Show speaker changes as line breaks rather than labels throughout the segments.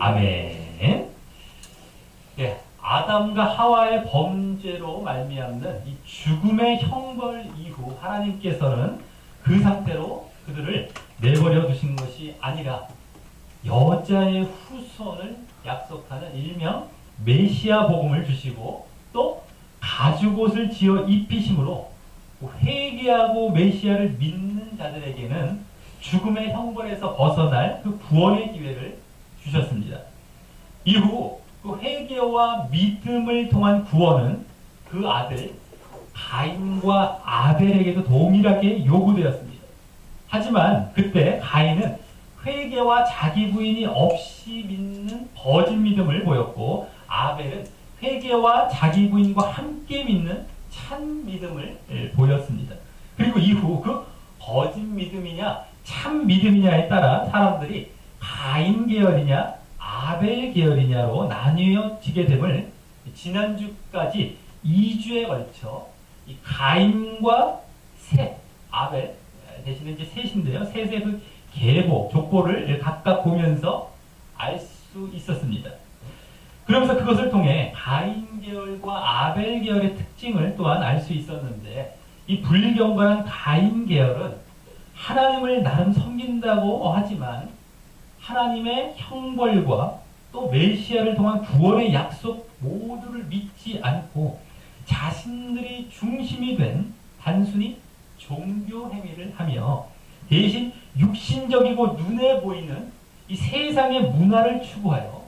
아멘. 예, 아담과 하와의 범죄로 말미암는 이 죽음의 형벌 이후 하나님께서는 그 상태로 그들을 내버려 두신 것이 아니라 여자의 후손을 약속하는 일명 메시아 복음을 주시고 또 가죽옷을 지어 입히심으로 회개하고 메시아를 믿는 자들에게는 죽음의 형벌에서 벗어날 그 구원의 기회를 주셨습니다. 이후 그 회개와 믿음을 통한 구원은 그 아들 가인과 아벨에게도 동일하게 요구되었습니다. 하지만 그때 가인은 회개와 자기 부인이 없이 믿는 거짓 믿음을 보였고 아벨은 회개와 자기 부인과 함께 믿는 참 믿음을 보였습니다. 그리고 이후 그 거짓 믿음이냐 참 믿음이냐에 따라 사람들이 가인 계열이냐 아벨 계열이냐로 나뉘어지게 됨을 지난주까지 2주에 걸쳐 이 가인과 셋, 아벨 대신에 이제 셋인데요. 셋의 그 계보, 족보를 각각 보면서 알 수 있었습니다. 그러면서 그것을 통해 가인 계열과 아벨 계열의 특징을 또한 알 수 있었는데 이 불경건한 가인 계열은 하나님을 나름 섬긴다고 하지만 하나님의 형벌과 또 메시아를 통한 구원의 약속 모두를 믿지 않고 자신들이 중심이 된 단순히 종교 행위를 하며 대신 육신적이고 눈에 보이는 이 세상의 문화를 추구하여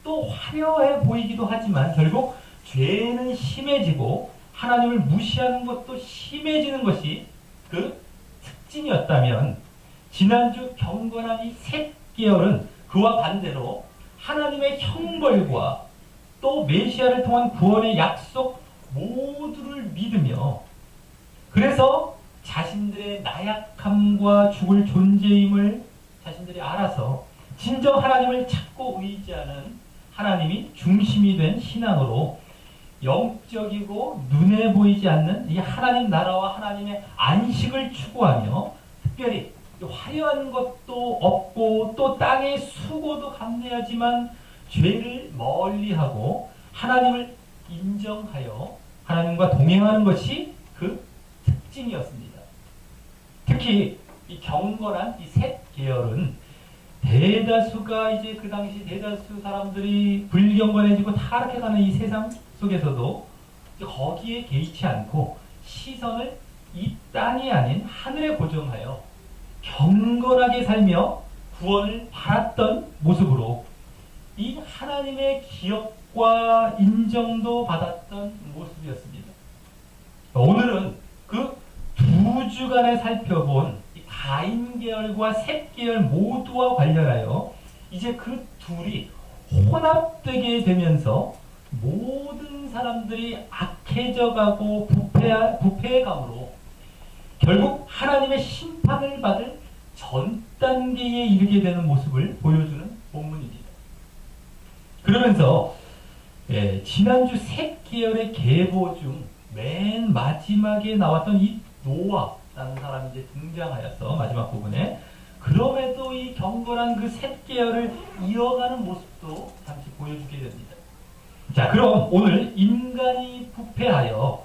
또 화려해 보이기도 하지만 결국 죄는 심해지고 하나님을 무시하는 것도 심해지는 것이 그 특징이었다면 지난주 경건한 이 셋 계열은 그와 반대로 하나님의 형벌과 또 메시아를 통한 구원의 약속 모두를 믿으며 그래서 자신들의 나약함과 죽을 존재임을 자신들이 알아서 진정 하나님을 찾고 의지하는 하나님이 중심이 된 신앙으로 영적이고 눈에 보이지 않는 이 하나님 나라와 하나님의 안식을 추구하며 특별히 화려한 것도 없고 또 땅의 수고도 감내하지만 죄를 멀리하고 하나님을 인정하여 하나님과 동행하는 것이 그 특징이었습니다. 특히 이 경건한 이 셋 계열은 대다수가 이제 그 당시 대다수 사람들이 불경건해지고 타락해가는 이 세상 속에서도 거기에 개의치 않고 시선을 이 땅이 아닌 하늘에 고정하여 경건하게 살며 구원을 바랐던 모습으로 이 하나님의 기억과 인정도 받았던 모습이었습니다. 오늘은 그 두 주간에 살펴본 가인 계열과 셋 계열 모두와 관련하여 이제 그 둘이 혼합되게 되면서 모든 사람들이 악해져가고 부패해감으로 결국 하나님의 심판을 받을 전 단계에 이르게 되는 모습을 보여주는 본문입니다. 그러면서 지난주 셋 계열의 계보 중 맨 마지막에 나왔던 이 노아라는 사람이 이제 등장하여서 마지막 부분에 그럼에도 이 경건한 그 셋 계열을 이어가는 모습도 잠시 보여주게 됩니다. 자, 그럼 오늘 인간이 부패하여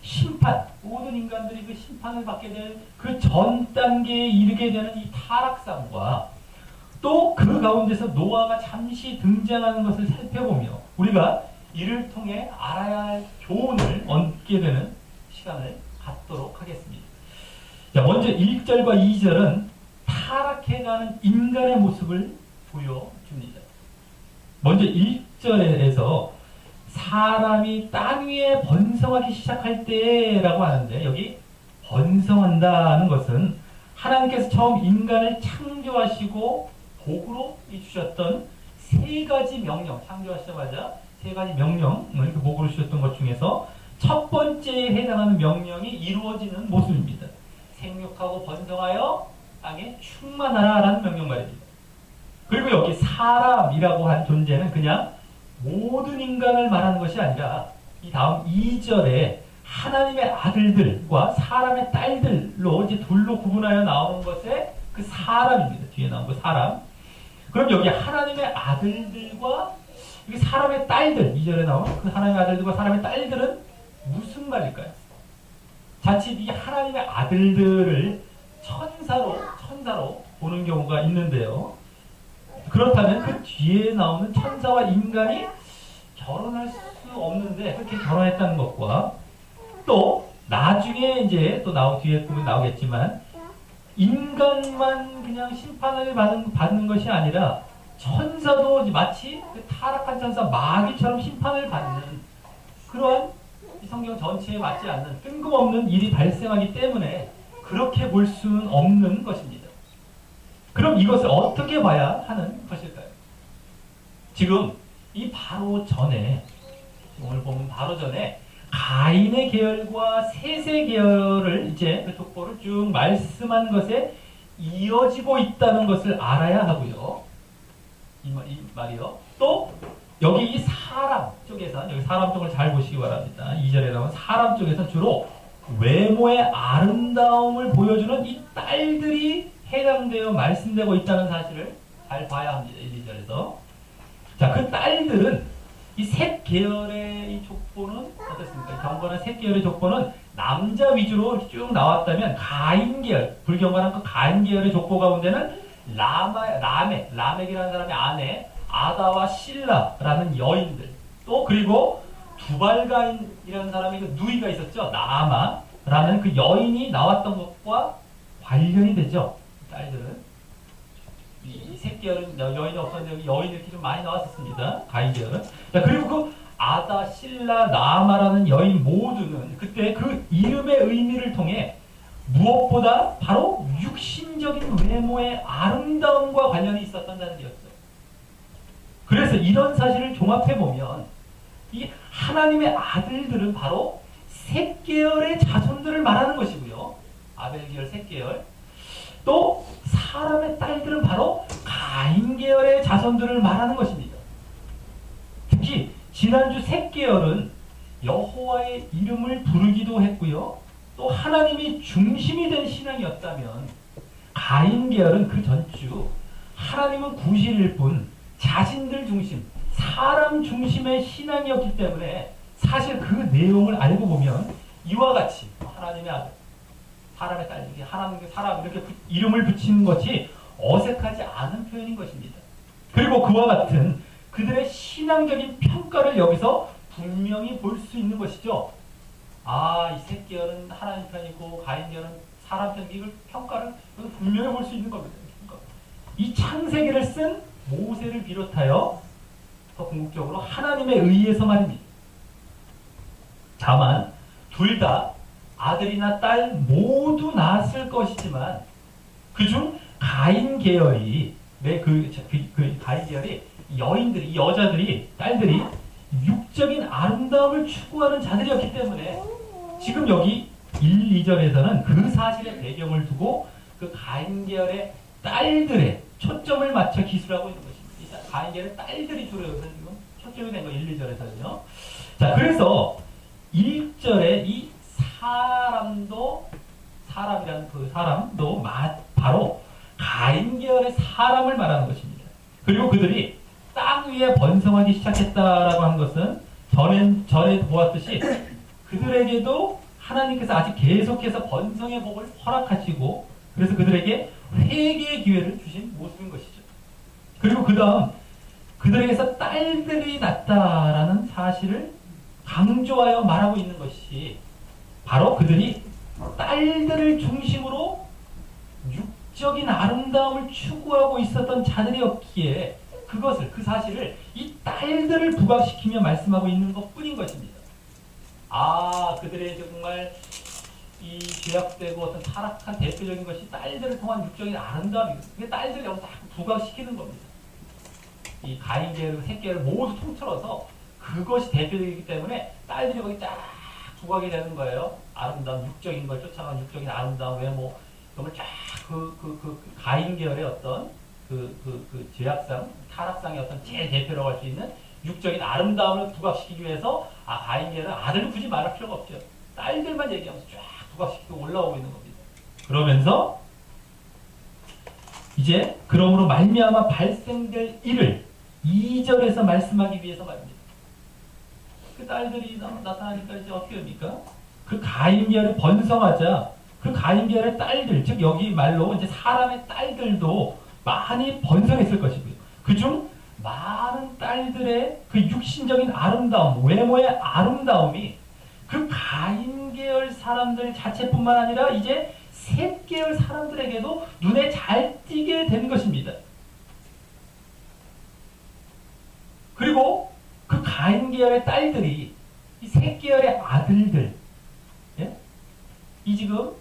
심판, 모든 인간들이 그 심판을 받게 될 그 전 단계에 이르게 되는 이 타락상과 또 그 가운데서 노아가 잠시 등장하는 것을 살펴보며 우리가 이를 통해 알아야 할 교훈을 얻게 되는 시간을 갖도록 하겠습니다. 자, 먼저 1절과 2절은 타락해가는 인간의 모습을 보여줍니다. 먼저 1절에서 사람이 땅 위에 번성하기 시작할 때라고 하는데 여기 번성한다는 것은 하나님께서 처음 인간을 창조하시고 복으로 주셨던 세 가지 명령, 창조하시자마자 세 가지 명령을 그 복으로 주셨던 것 중에서 첫 번째에 해당하는 명령이 이루어지는 모습입니다. 생육하고 번성하여 땅에 충만하라 라는 명령 말입니다. 그리고 여기 사람이라고 한 존재는 그냥 모든 인간을 말하는 것이 아니라 이 다음 2절에 하나님의 아들들과 사람의 딸들로 이제 둘로 구분하여 나오는 것에 그 사람입니다. 뒤에 나온 그 사람. 그럼 여기 하나님의 아들들과 여기 사람의 딸들, 2절에 나온 그 하나님의 아들들과 사람의 딸들은 무슨 말일까요? 자칫 이 하나님의 아들들을 천사로 보는 경우가 있는데요. 그렇다면 그 뒤에 나오는 천사와 인간이 결혼할 수 없는데 그렇게 결혼했다는 것과 또 나중에 이제 또 뒤에 보면 나오겠지만 인간만 그냥 심판을 받는 것이 아니라 천사도 마치 그 타락한 천사 마귀처럼 심판을 받는 그러한 성경 전체에 맞지 않는 뜬금없는 일이 발생하기 때문에 그렇게 볼 수는 없는 것입니다. 그럼 이것을 어떻게 봐야 하는 것일까요? 지금 이 바로 전에 오늘 보면 바로 전에 가인의 계열과 셋의 계열을 이제 그 족보를 쭉 말씀한 것에 이어지고 있다는 것을 알아야 하고요. 이 말이요. 또 여기 이 사람 쪽에서 여기 사람 쪽을 잘 보시기 바랍니다. 2절에 나온 사람 쪽에서 주로 외모의 아름다움을 보여주는 이 딸들이 해당되어 말씀되고 있다는 사실을 잘 봐야 합니다. 1, 2절에서. 자, 그 딸들은 이 셋 계열의 이 족보는 어떻습니까? 경건한 셋 계열의 족보는 남자 위주로 쭉 나왔다면 가인 계열, 불경건한 그 가인 계열의 족보 가운데는 라멕이라는 사람의 아내 아다와 실라라는 여인들, 또 그리고 두발가인이라는 사람의 그 누이가 있었죠. 나아마라는 그 여인이 나왔던 것과 관련이 되죠. 딸들은 이 셋계열은 여인이 없었는데 여인들이 좀 많이 나왔었습니다. 가인계열은. 자, 그리고 그 아다, 실라, 나아마라는 여인 모두는 그때 그 이름의 의미를 통해 무엇보다 바로 육신적인 외모의 아름다움과 관련이 있었던 자들이었어요. 그래서 이런 사실을 종합해보면 이 하나님의 아들들은 바로 셋 계열의 자손들을 말하는 것이고요. 아벨 계열 셋 계열. 또 사람의 딸들은 바로 가인 계열의 자손들을 말하는 것입니다. 특히 지난주 셋 계열은 여호와의 이름을 부르기도 했고요. 또 하나님이 중심이 된 신앙이었다면 가인 계열은 그 전주 하나님은 구실일 뿐 자신들 중심, 사람 중심의 신앙이었기 때문에 사실 그 내용을 알고 보면 이와 같이 하나님의 아들, 사람의 딸, 하나님의 사람 이렇게 이름을 붙이는 것이 어색하지 않은 표현인 것입니다. 그리고 그와 같은 그들의 신앙적인 평가를 여기서 분명히 볼 수 있는 것이죠. 아, 이 셋 계열은 하나님 편이고 가인 계열은 사람 편이고 이걸 평가를 분명히 볼 수 있는 겁니다. 이 창세기를 쓴 모세를 비롯하여 더 궁극적으로 하나님에 의해서 말입니다. 다만 둘 다 아들이나 딸 모두 낳았을 것이지만 그중 가인 계열이 가인 계열이 여인들이 여자들이 딸들이 육적인 아름다움을 추구하는 자들이었기 때문에 지금 여기 1, 2절에서는 그 사실의 배경을 두고 그 가인 계열의 딸들의 초점을 맞춰 기술하고 있는 것입니다. 가인 계열의 딸들이 주로 여기서 지금 초점이 된 거 1, 2절에서는요. 자, 그래서 1절에 이 사람이라는 그 사람도 바로 가인 계열의 사람을 말하는 것입니다. 그리고 그들이 땅 위에 번성하기 시작했다라고 하는 것은 전에 보았듯이 그들에게도 하나님께서 아직 계속해서 번성의 복을 허락하시고 그래서 그들에게 회개의 기회를 주신 모습인 것이죠. 그리고 그 다음 그들에게서 딸들이 났다라는 사실을 강조하여 말하고 있는 것이 바로 그들이 딸들을 중심으로 육적인 아름다움을 추구하고 있었던 자들이었기에 그 사실을 이 딸들을 부각시키며 말씀하고 있는 것 뿐인 것입니다. 아, 그들의 정말 이 죄악되고 어떤 타락한 대표적인 것이 딸들을 통한 육적인 아름다움이거든요. 그게 딸들을 여기서 부각시키는 겁니다. 이 가인 계열, 셋 계열을 모두 통틀어서 그것이 대표적이기 때문에 딸들이 거기 쫙 부각이 되는 거예요. 아름다운 육적인 걸 쫓아간 육적인 아름다운 외모, 그걸 쫙 가인 계열의 어떤 죄악상, 타락상의 어떤 제일 대표라고 할 수 있는 육적인 아름다움을 부각시키기 위해서 가인 계열은 아들을 굳이 말할 필요가 없죠. 딸들만 얘기하면서 쫙 부각시키고 올라오고 있는 겁니다. 그러면서 이제 그러므로 말미암아 발생될 일을 2절에서 말씀하기 위해서 말입니다. 그 딸들이 나타나니까 이제 어떻게 됩니까? 그 가인계열이 번성하자 그 가인계열의 딸들, 즉 여기 말로 이제 사람의 딸들도 많이 번성했을 것이고요. 그중 많은 딸들의 그 육신적인 아름다움, 외모의 아름다움이 그 가인계열 사람들 자체뿐만 아니라 이제 셋계열 사람들에게도 눈에 잘 띄게 된 것입니다. 그리고 그 가인계열의 딸들이 이 셋계열의 아들들, 예? 이 지금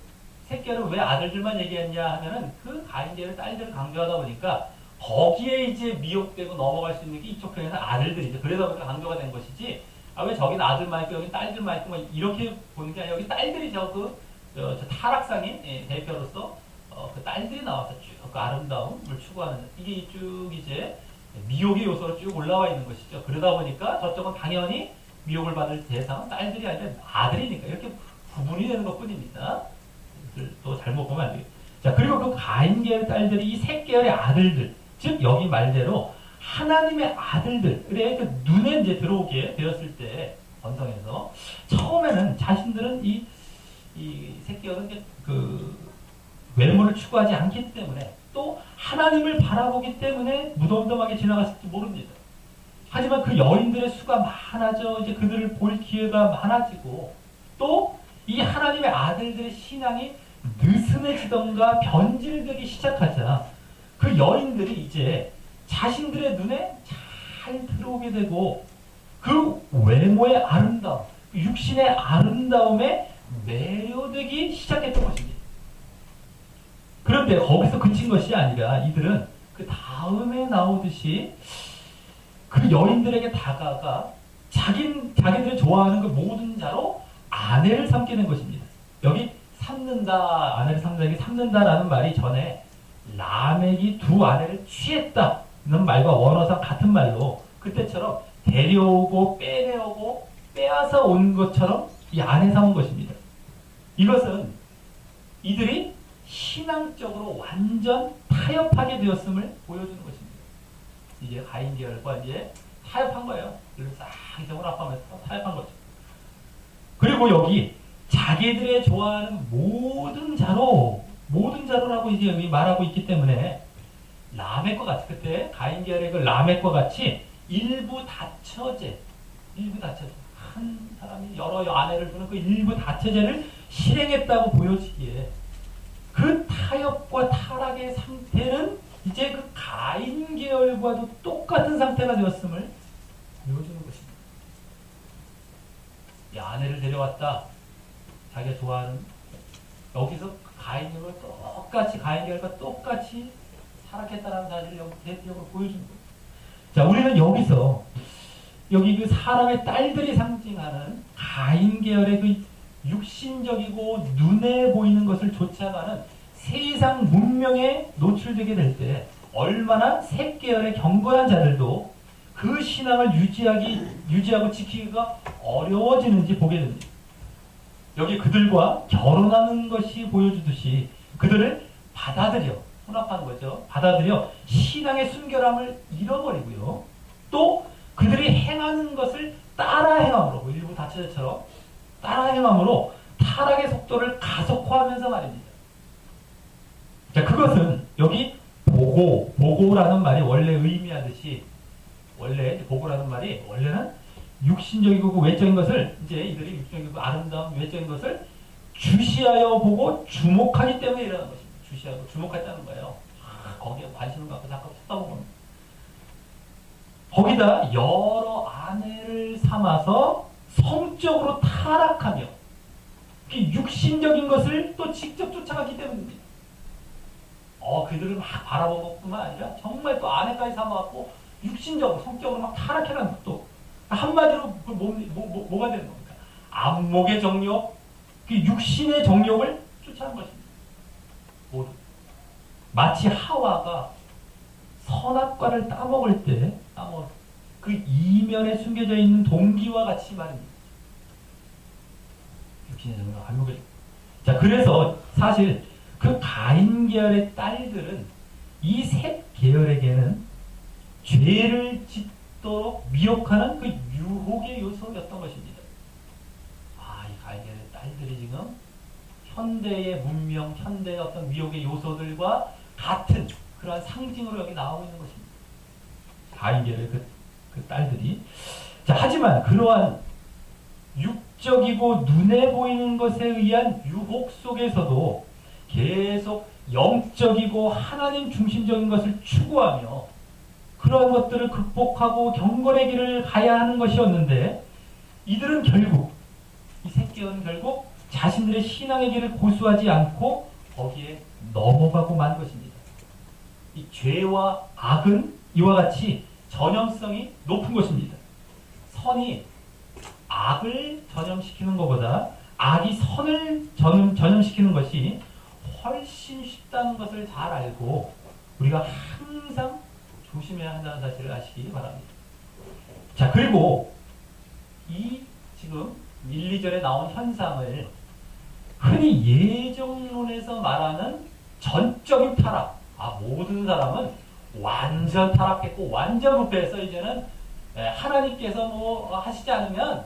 셋계열은 왜 아들들만 얘기했냐 하면은 그 가인계열의 딸들을 강조하다 보니까 거기에 이제 미혹되고 넘어갈 수 있는 게 이쪽 편에서 아들들이죠. 그러다 보니까 강조가 된 것이지, 아, 왜 저긴 아들만 있고 여긴 딸들만 있고 뭐 이렇게 보는 게 아니라 여기 딸들이 저 타락상인 대표로서 그 딸들이 나와서 쭉 그 아름다움을 추구하는, 이게 쭉 이제 미혹의 요소로 쭉 올라와 있는 것이죠. 그러다 보니까 저쪽은 당연히 미혹을 받을 대상은 딸들이 아니라 아들이니까 이렇게 구분이 되는 것 뿐입니다. 또 잘못 보면 안 돼요. 자, 그리고 그 가인계열 딸들이 이 셋계열의 아들들, 즉 여기 말대로 하나님의 아들들의 그 눈에 이제 들어오게 되었을 때 번성해서 처음에는 자신들은 이 셋계열은 그 외모를 추구하지 않기 때문에 또 하나님을 바라보기 때문에 무덤덤하게 지나갔을지 모릅니다. 하지만 그 여인들의 수가 많아져 이제 그들을 볼 기회가 많아지고 또 이 하나님의 아들들의 신앙이 느슨해지던가 변질되기 시작하자 그 여인들이 이제 자신들의 눈에 잘 들어오게 되고 그 외모의 아름다움, 육신의 아름다움에 매료되기 시작했던 것입니다. 그런데 거기서 그친 것이 아니라 이들은 그 다음에 나오듯이 그 여인들에게 다가가 자기들이 좋아하는 그 모든 자로 아내를 삼게 된 것입니다. 여기 삼는다, 아내를 삼는다, 삼는다라는 말이 전에 라멕이 두 아내를 취했다는 말과 원어상 같은 말로 그때처럼 데려오고 빼내오고 빼앗아 온 것처럼 이 아내 삼은 것입니다. 이것은 이들이 신앙적으로 완전 타협하게 되었음을 보여주는 것입니다. 이제 가인 계열과 이제 타협한 거예요. 그래서 싹 이성을 합하면서 타협한 거죠. 그리고 여기 자기들의 좋아하는 모든 자로라고 이제 말하고 있기 때문에 라멕과 같이, 그때 가인 계열의 그 라멕과 같이 일부 다처제, 한 사람이 여러 아내를 두는 그 일부 다처제를 실행했다고 보여지기에 그 타협과 타락의 상태는 이제 그 가인 계열과도 똑같은 상태가 되었음을 보여주는 것입니다. 이 아내를 데려왔다. 자기가 좋아하는, 여기서 가인님을 똑같이, 가인 계열과 똑같이 타락했다는 사실을 여기 대표적으로 보여주는 거예요. 자, 우리는 여기서 여기 그 사람의 딸들이 상징하는 가인 계열의 그 육신적이고 눈에 보이는 것을 쫓아가는 세상 문명에 노출되게 될 때 얼마나 셋계열의 경건한 자들도 그 신앙을 유지하고 지키기가 어려워지는지 보게 됩니다. 여기 그들과 결혼하는 것이 보여주듯이 그들을 받아들여, 혼합하는 거죠. 받아들여 신앙의 순결함을 잃어버리고요. 또 그들이 행하는 것을 따라 행함으로, 일부 다처제처럼 따라 행함으로 타락의 속도를 가속화하면서 말입니다. 자, 그것은 여기 보고라는 말이 원래 의미하듯이, 원래 보고라는 말이 원래는 육신적이고 그 외적인 것을, 이제 이들이 육신적이고 아름다운 외적인 것을 주시하여 보고 주목하기 때문에 일어나는 것입니다. 주시하고 주목했다는 거예요. 거기에 관심을 갖고 자꾸 쳐다보는 겁니다. 거기다 여러 아내를 삼아서 성적으로 타락하며 육신적인 것을 또 직접 쫓아가기 때문입니다. 그들을 막 바라본 것뿐만 아니라 정말 또 아내까지 삼아갖고 육신적으로, 성적으로 막 타락해가는 것도, 한마디로 뭐가 되는 겁니까? 안목의 정욕, 그 육신의 정욕을 쫓아가는 것입니다. 모두. 마치 하와가 선악과를 따먹을 때 그 이면에 숨겨져 있는 동기와 같이 말입니다. 육신의 정욕, 안목의 정욕. 자, 그래서 사실 그 가인 계열의 딸들은 이 셋 계열에게는 죄를 짓도록 미혹하는 그 유혹의 요소였던 것입니다. 이 가인의 딸들이 지금 현대의 문명, 현대의 어떤 미혹의 요소들과 같은 그러한 상징으로 여기 나오고 있는 것입니다. 가인계의 그 딸들이. 자, 하지만 그러한 육적이고 눈에 보이는 것에 의한 유혹 속에서도 계속 영적이고 하나님 중심적인 것을 추구하며 그러한 것들을 극복하고 경건의 길을 가야 하는 것이었는데, 이들은 결국, 이 새끼들은 결국 자신들의 신앙의 길을 고수하지 않고 거기에 넘어가고 만 것입니다. 이 죄와 악은 이와 같이 전염성이 높은 것입니다. 선이 악을 전염시키는 것보다 악이 선을 전염시키는 것이 훨씬 쉽다는 것을 잘 알고 우리가 항상 조심해야 한다는 사실을 아시기 바랍니다. 자, 그리고 이 지금 1, 2절에 나온 현상을 흔히 예정론에서 말하는 전적인 타락, 모든 사람은 완전 타락했고 완전 부패해서 이제는 하나님께서 뭐 하시지 않으면,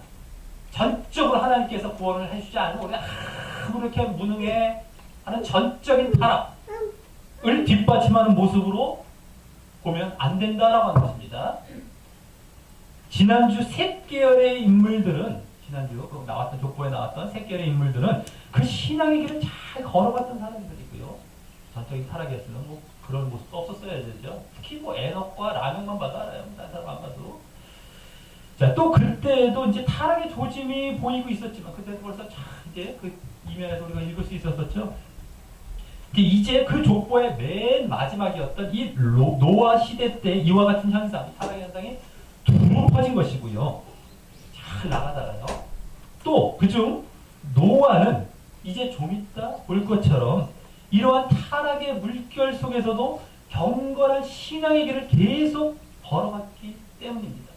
전적으로 하나님께서 구원을 해주지 않으면 우리가 그렇게 무능해 하는 전적인 타락을 뒷받침하는 모습으로 보면 안 된다라고 하는 것입니다. 지난주 셋 계열의 인물들은, 지난주 나왔던 족보에 나왔던 셋 계열의 인물들은 그 신앙의 길을 잘 걸어갔던 사람들이고요. 전적인 타락이었으면 뭐 그런 모습도 없었어야 되죠. 특히 뭐 에녹과 라멕만 봐도 알아요. 다른 사람 안 봐도. 자, 또 그때도 이제 타락의 조짐이 보이고 있었지만, 그때도 벌써 이제 그 이면에서 우리가 읽을 수 있었었죠. 이제 그 족보의 맨 마지막이었던 이 노아 시대 때 이와 같은 현상, 타락의 현상이 두루 퍼진 것이고요. 잘 나가다가요. 또 그중 노아는 이제 좀 이따 볼 것처럼 이러한 타락의 물결 속에서도 경건한 신앙의 길을 계속 걸어갔기 때문입니다.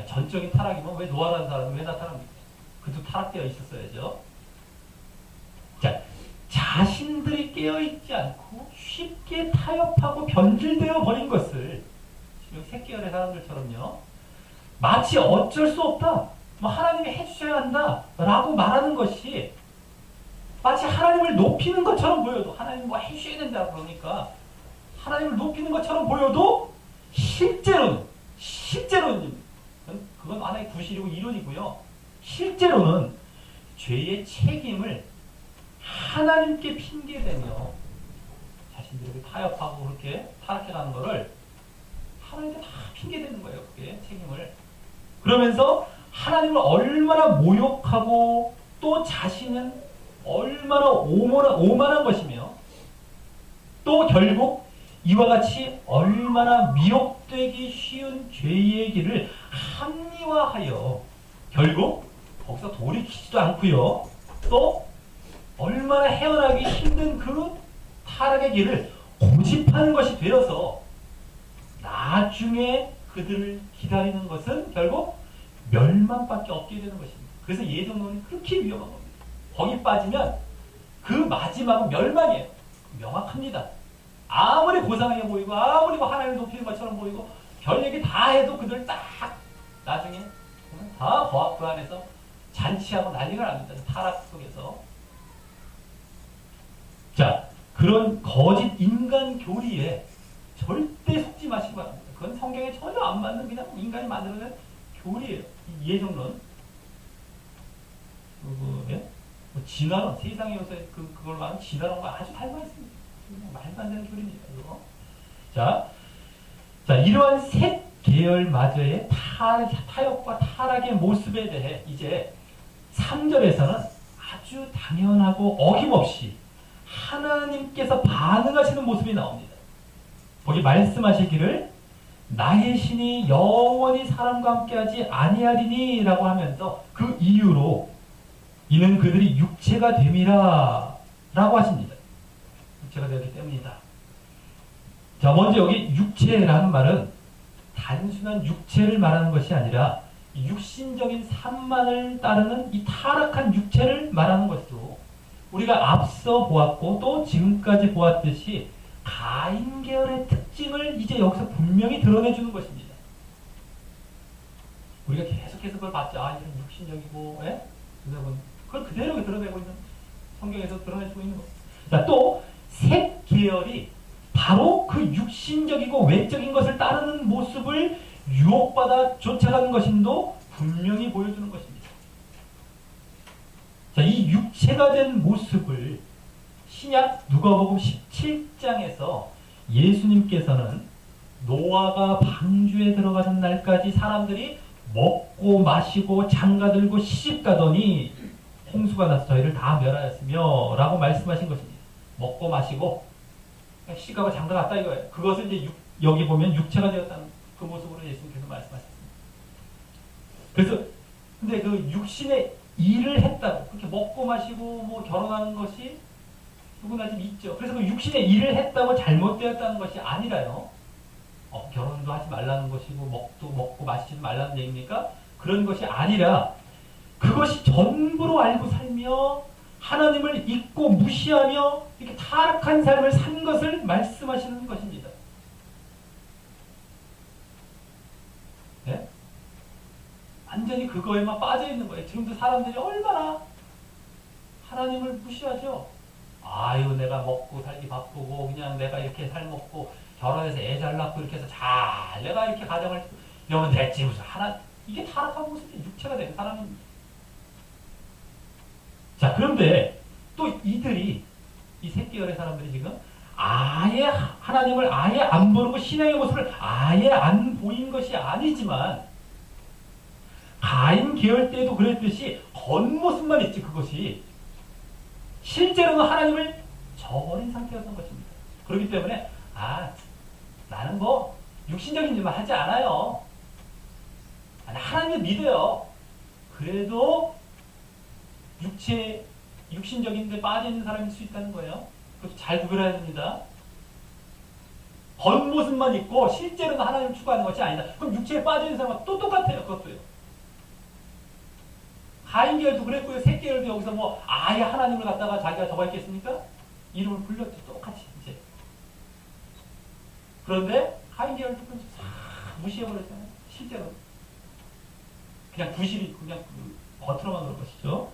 전적인 타락이면 왜 노아라는 사람이 왜 나타납니까? 그도 타락되어 있었어야죠. 자, 자신들이 깨어있지 않고 쉽게 타협하고 변질되어 버린 것을 지금 새끼열의 사람들처럼요, 마치 어쩔 수 없다, 뭐 하나님이 해주셔야 한다 라고 말하는 것이 마치 하나님을 높이는 것처럼 보여도, 하나님 뭐 해주셔야 된다 그러니까 하나님을 높이는 것처럼 보여도 실제로는 그건 하나의 구실이고 이론이고요. 실제로는 죄의 책임을 하나님께 핑계대며 자신들이 타협하고 그렇게 타락해가는 거를 하나님께 다 핑계대는 거예요. 그게 책임을. 그러면서 하나님을 얼마나 모욕하고 또 자신은 얼마나 오만한 것이며, 또 결국 이와 같이 얼마나 미혹되기 쉬운 죄의 길을 합리화하여 결국 거기서 돌이키지도 않고요, 또 얼마나 헤어나기 힘든 그 타락의 길을 고집하는 것이 되어서 나중에 그들을 기다리는 것은 결국 멸망밖에 없게 되는 것입니다. 그래서 예정론이 그렇게 위험한 겁니다. 거기 빠지면 그 마지막은 멸망이에요. 명확합니다. 아무리 고상해 보이고 아무리 하나님을 높이는 것처럼 보이고 별 얘기 다 해도 그들 딱 나중에 다 그 안에서 잔치하고 난리가 납니다. 타락 속에서. 자, 그런 거짓 인간 교리에 절대 속지 마시기 바랍니다. 그건 성경에 전혀 안 맞는 그냥 인간이 만들어낸 교리예요. 예정론. 예? 진화론, 세상의 요새 그걸 말하는 진화론과 아주 닮아있습니다. 말도 안 되는 교리입니다. 이거. 자, 이러한 셋 계열마저의 타협과 타락의 모습에 대해 이제 3절에서는 아주 당연하고 어김없이 하나님께서 반응하시는 모습이 나옵니다. 거기 말씀하시기를 나의 신이 영원히 사람과 함께하지 아니하리니 라고 하면서 그 이유로 이는 그들이 육체가 됨이라 라고 하십니다. 육체가 되었기 때문이다. 자, 먼저 여기 육체라는 말은 단순한 육체를 말하는 것이 아니라 육신적인 삶만을 따르는 이 타락한 육체를 말하는 것으로 우리가 앞서 보았고 또 지금까지 보았듯이 가인 계열의 특징을 이제 여기서 분명히 드러내주는 것입니다. 우리가 계속해서 그걸 봤죠. 아, 이건 육신적이고, 예? 그걸 그대로 드러내고 있는, 성경에서 드러내주고 있는 것. 자, 또, 셋 계열이 바로 그 육신적이고 외적인 것을 따르는 모습을 유혹받아 쫓아가는 것임도 분명히 보여주는 것입니다. 자, 이 육체가 된 모습을 신약 누가복음 17장에서 예수님께서는 노아가 방주에 들어가는 날까지 사람들이 먹고 마시고 장가들고 시집가더니 홍수가 나서 저희를 다 멸하였으며 라고 말씀하신 것입니다. 먹고 마시고 시집가고 장가갔다 이거예요. 그것을 이제 여기 보면 육체가 되었다는 그 모습으로 예수님께서 말씀하셨습니다. 그래서 근데 그 육신의 일을 했다고 그렇게 먹고 마시고 뭐 결혼하는 것이 누구나 좀 있죠. 그래서 그 육신의 일을 했다고 잘못되었다는 것이 아니라요. 결혼도 하지 말라는 것이고 먹고 마시지 말라는 얘기입니까? 그런 것이 아니라 그것이 전부로 알고 살며 하나님을 잊고 무시하며 이렇게 타락한 삶을 산 것을 말씀하시는 것입니다. 네? 완전히 그거에만 빠져 있는 거예요. 지금도 사람들이 얼마나 하나님을 무시하죠. 아유, 내가 먹고 살기 바쁘고 그냥 내가 이렇게 살먹고 결혼해서 애 잘 낳고 이렇게 해서 잘 내가 이렇게 가정을 이러면 됐지 무슨 이게 타락한 모습이 육체가 된 사람입니다. 자, 그런데 또 이들이 이 셋 계열의 사람들이 지금 아예 하나님을 아예 안 보고 신앙의 모습을 아예 안 보인 것이 아니지만 가인 계열 때도 그랬듯이 겉모습만 있지 그것이 실제로는 하나님을 저버린 상태였던 것입니다. 그렇기 때문에 나는 뭐 육신적인 일만 하지 않아요. 하나님을 믿어요. 그래도 육신적인 데 빠져있는 사람일 수 있다는 거예요. 그것도 잘 구별해야 됩니다. 겉모습만 있고 실제로는 하나님을 추구하는 것이 아니다. 그럼 육체에 빠져있는 사람은 또 똑같아요. 그것도요. 가인 계열도 그랬고요. 셋 계열도 여기서 뭐 아예 하나님을 갖다가 자기가 저거 했겠습니까? 이름을 불렸죠. 똑같이 이제. 그런데 가인 계열도 그냥 무시해버렸잖아요. 실제로. 그냥 부실이 그냥 겉으로만 그런 것이죠.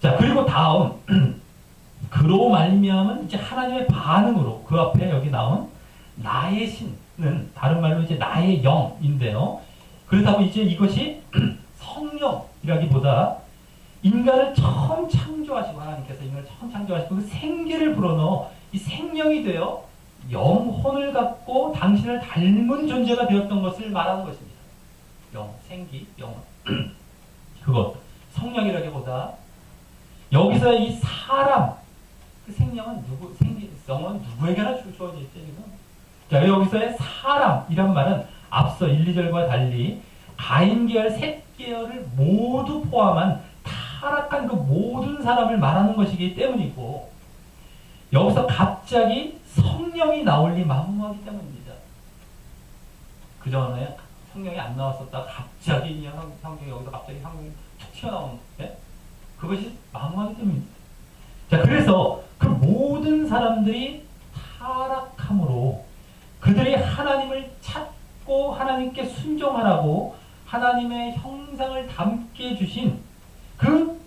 자, 그리고 다음 그로 말미암은 이제 하나님의 반응으로 그 앞에 여기 나온 나의 신은 다른 말로 이제 나의 영인데요. 그렇다고 이제 이것이 성령이라기보다 인간을 처음 창조하시고 하나님께서 인간을 처음 창조하시고 그 생기를 불어넣어 이 생명이 되어 영혼을 갖고 당신을 닮은 존재가 되었던 것을 말하는 것입니다. 영, 생기, 영혼. 그것 성령이라기보다 여기서 이 사람 그 생명은 영은 누구에게나 주어져 있죠 지금. 자, 여기서의 사람이란 말은 앞서 1, 2절과 달리 가인 계열, 셋 계열을 모두 포함한 타락한 그 모든 사람을 말하는 것이기 때문이고 여기서 갑자기 성령이 나올 리 만무하기 때문입니다. 그 전에 성령이 안 나왔었다가 갑자기 그냥 성경이 여기서 갑자기 성령이 툭 튀어나오는데 그것이 만무하기 때문입니다. 자, 그래서 그 모든 사람들이 타락함으로 그들이 하나님을 찾고 하나님께 순종하라고 하나님의 형상을 담게 주신 그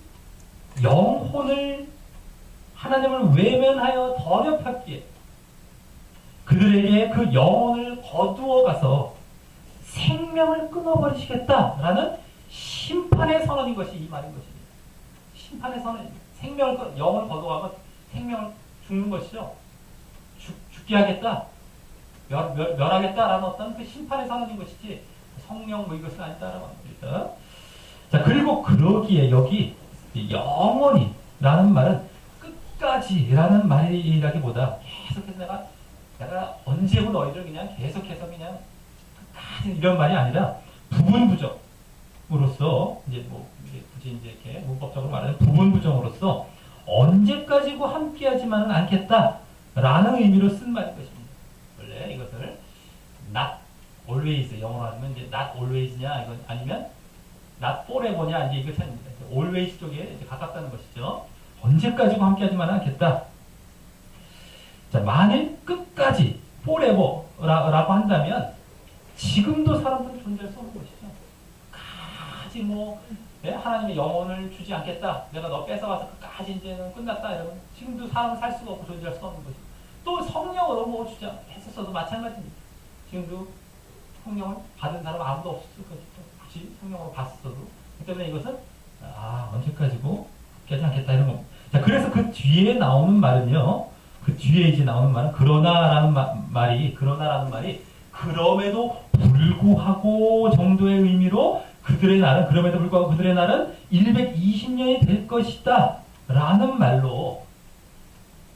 영혼을 하나님을 외면하여 더럽혔기에 그들에게 그 영혼을 거두어 가서 생명을 끊어버리시겠다라는 심판의 선언인 것이 이 말인 것입니다. 심판의 선언입니다. 영혼을 거두어가면 생명을 죽는 것이죠. 죽게 하겠다. 멸하겠다라는 어떤 그 심판의 선언인 것이지 성령 뭐 이것은 아니다라고 합니다. 자, 그리고 그러기에 여기 영원히라는 말은 끝까지라는 말이라기보다 계속해서 내가 언제고 너희를 그냥 계속해서 그냥 끝까지 이런 말이 아니라 부분부정으로서 이제 굳이 이제 이렇게 문법적으로 말하는 부분부정으로서 언제까지고 함께하지만은 않겠다라는 의미로 쓴 말인 것입니다. 원래 이것을 not always 영어로 하면 이제 not always냐 이건 아니면 not forever냐 이제 이거 차이입니다. always 쪽에 이제 가깝다는 것이죠. 언제까지고 함께하지만은 않겠다. 자, 만일 끝까지 forever라고 한다면 지금도 사람들은 존재할 수 없는 것이죠. 끝까지 뭐 하나님의 영혼을 주지 않겠다. 내가 너 뺏어가서 끝까지 이제는 끝났다. 이러면 지금도 사람은 살 수가 없고 존재할 수 없는 것이죠. 또 성령으로 뭐 주지 않았어도 마찬가지입니다. 지금도 성령을 받은 사람 아무도 없을 것이죠. 굳이 성령으로 받았어도. 그 때문에 이것은 언제까지고 깨지 않겠다 이런 겁니다. 자, 그래서 그 뒤에 나오는 말은요. 그 뒤에 이제 나오는 말은 그러나라는 말이 그럼에도 불구하고 정도의 의미로 그들의 날은 그럼에도 불구하고 그들의 날은 120년이 될 것이다 라는 말로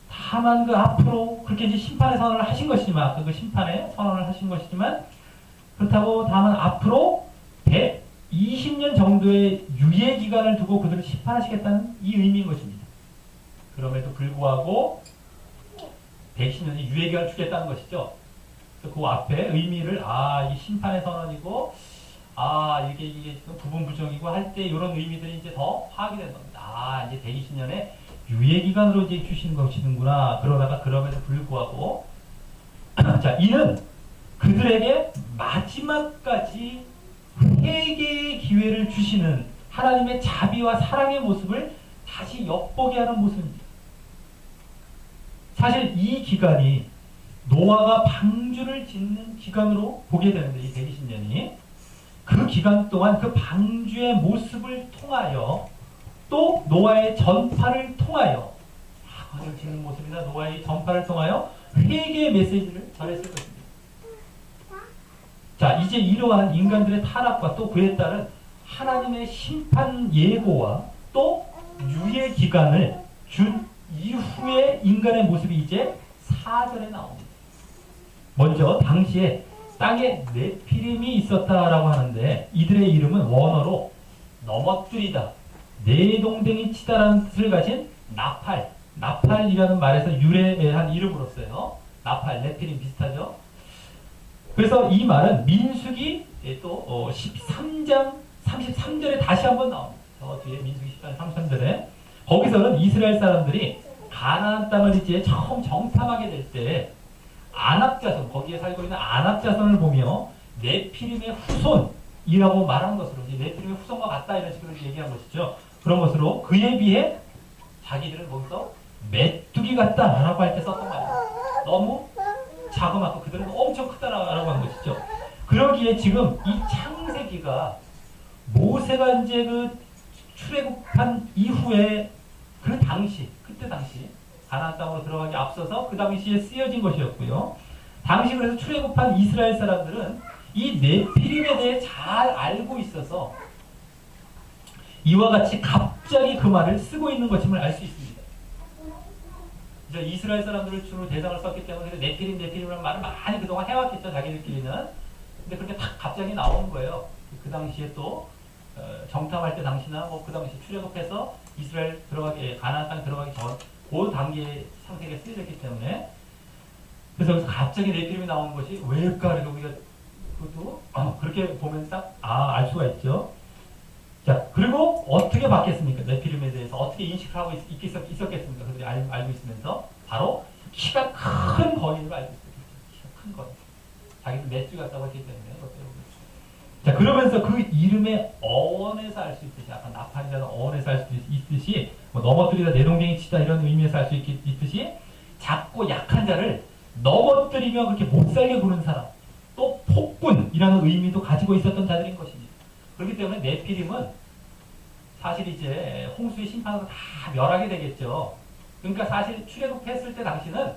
다만 그 앞으로 그렇게 이제 심판의 선언을 하신 것이지만 그 심판의 선언을 하신 것이지만 그렇다고 다만 앞으로 120년 정도의 유예 기간을 두고 그들을 심판하시겠다는 이 의미인 것입니다. 그럼에도 불구하고 120년의 유예 기간을 주겠다는 것이죠. 그 앞에 의미를 이 심판의 선언이고 이게 지금 부분부정이고 할 때 이런 의미들이 이제 더 파악이 되는 겁니다. 이제 120년의 유예 기간으로 이제 주시는 것이는구나. 그러다가 그럼에도 불구하고 자, 이는 그들에게 마지막까지 회개의 기회를 주시는 하나님의 자비와 사랑의 모습을 다시 엿보게 하는 모습입니다. 사실 이 기간이 노아가 방주를 짓는 기간으로 보게 되는데 이 120년이 그 기간 동안 그 방주의 모습을 통하여 또 노아의 전파를 통하여 방주를 짓는 모습이나 노아의 전파를 통하여 회개의 메시지를 전했을 것입니다. 자, 이제 이러한 인간들의 타락과 또 그에 따른 하나님의 심판 예고와 또 유예 기간을 준 이후의 인간의 모습이 이제 4절에 나옵니다. 먼저 당시에 땅에 네피림이 있었다라고 하는데 이들의 이름은 원어로 넘어뜨리다, 내동댕이 치다라는 뜻을 가진 나팔이라는 말에서 유래한 이름으로써요. 나팔, 네피림 비슷하죠. 그래서 이 말은 민수기 또 13장 33절에 다시 한번 나옵니다. 저 뒤에 민수기 13장 33절에 거기서는 이스라엘 사람들이 가나안 땅을 이제 처음 정탐하게 될 때 아낙자손, 거기에 살고 있는 아낙자손을 보며 네피림의 후손이라고 말한 것으로 이제 네피림의 후손과 같다 이런 식으로 얘기한 것이죠. 그런 것으로 그에 비해 자기들은 거기서 메뚜기 같다라고 할 때 썼던 말이에요. 너무 자그맣고 그들은 엄청 크다라고 한 것이죠. 그러기에 지금 이 창세기가 모세가 이제 그 출애굽한 이후에 그때 당시 가나안 땅으로 들어가기 앞서서 그 당시에 쓰여진 것이었고요. 당시 그래서 출애굽한 이스라엘 사람들은 이 네피림에 대해 잘 알고 있어서 이와 같이 갑자기 그 말을 쓰고 있는 것임을 알 수 있습니다. 이제 이스라엘 사람들을 주로 대상을 썼기 때문에 네피림이라는 말을 많이 그동안 해왔겠죠, 자기들끼리는. 근데 그렇게 딱 갑자기 나오는 거예요. 그 당시에 또 정탐할 때 당시나 뭐 그 당시 출애굽해서 이스라엘 가나안 땅 들어가기 전 그 단계의 상태가 쓰여졌기 때문에 그래서 갑자기 네피림이 나오는 것이 왜일까? 그리고 우리가 그것도 그렇게 보면 딱 알 수가 있죠. 자, 그리고 어떻게 받겠습니까? 네피림에 대해서 어떻게 인식하고 있었겠습니까? 그들이 알고 있으면서 바로 키가 큰 거인으로 알고 있었겠죠. 키가 큰 거인. 자기도 맷줄 같다고 했기 때문에. 자, 그러면서 그 이름의 어원에서 알 수 있듯이, 아까 나팔이라는 어원에서 알 수 있듯이, 뭐 넘어뜨리다, 내동댕이 치다 이런 의미에서 알 수 있듯이, 작고 약한 자를 넘어뜨리며 그렇게 못살게 구는 사람, 또 폭군이라는 의미도 가지고 있었던 자들인 것입니다. 그렇기 때문에 네피림은 사실 이제 홍수의 심판으로 다 멸하게 되겠죠. 그러니까 사실 출애굽했을 때 당시는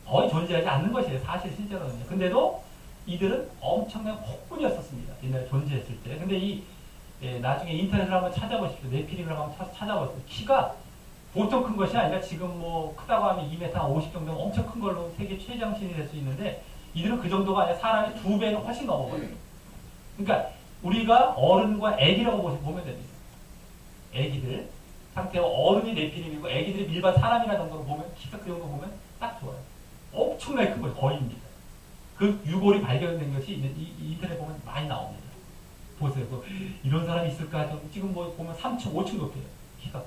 거의 존재하지 않는 것이에요. 사실 실제로는요. 근데도 이들은 엄청난 폭군이었었습니다. 옛날에 존재했을 때. 근데 나중에 인터넷을 한번 찾아보십시오. 네피림을 한번 찾아보세요. 키가 보통 큰 것이 아니라 지금 뭐 크다고 하면 2m 50 정도면 엄청 큰 걸로 세계 최장신이 될 수 있는데 이들은 그 정도가 아니라 사람이 2배는 훨씬 넘어버려요. 그러니까 우리가 어른과 애기라고 보면 됩니다. 애기들 상태와 어른이 네피림이고 애기들이 일반 사람이라는 정도로 보면 키가 그 정도 보면 딱 좋아요. 엄청나게 큰 거예요. 거의입니다. 그 유골이 발견된 것이 인터넷 보면 많이 나옵니다. 보세요. 이런 사람이 있을까? 지금 뭐 보면 3층, 5층 높이에요. 키가.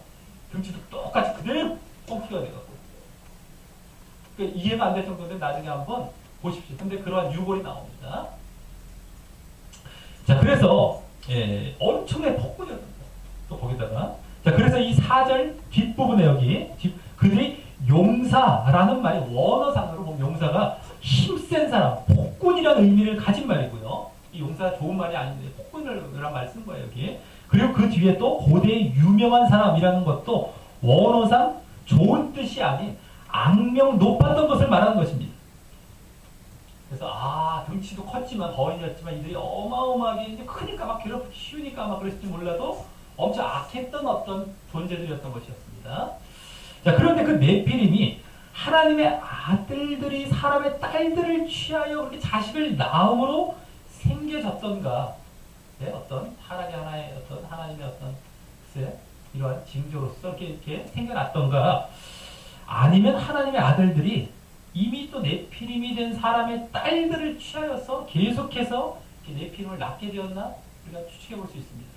등치도 똑같이 그대로 뻥튀가 돼갖고. 이해가 안 될 정도인데 나중에 한번 보십시오. 근데 그러한 유골이 나옵니다. 자, 그래서 엄청나게 폭군이었습니다. 또 거기다가 자, 그래서 이 4절 뒷부분에 여기 그들이 용사라는 말이 원어상으로 보면 용사가 힘센 사람, 폭군이라는 의미를 가진 말이고요. 이 용사가 좋은 말이 아닌데 폭군이라는 말을 쓴 거예요, 여기. 그리고 그 뒤에 또 고대의 유명한 사람이라는 것도 원어상 좋은 뜻이 아닌 악명 높았던 것을 말하는 것입니다. 그래서 등치도 컸지만 거인이었지만 이들이 어마어마하게 이제 크니까 막 괴롭히기 쉬우니까 막 그랬을지 몰라도 엄청 악했던 어떤 존재들이었던 것이었습니다. 자, 그런데 그 네피림이 하나님의 아들들이 사람의 딸들을 취하여 그렇게 자식을 낳음으로 생겨졌던가? 네, 어떤 타락의 하나의 어떤 하나님의 어떤 글쎄 이러한 징조로서 이렇게 생겨났던가? 아니면 하나님의 아들들이 이미 또 네피림이 된 사람의 딸들을 취하여서 계속해서 네피림을 낳게 되었나? 우리가 추측해 볼 수 있습니다.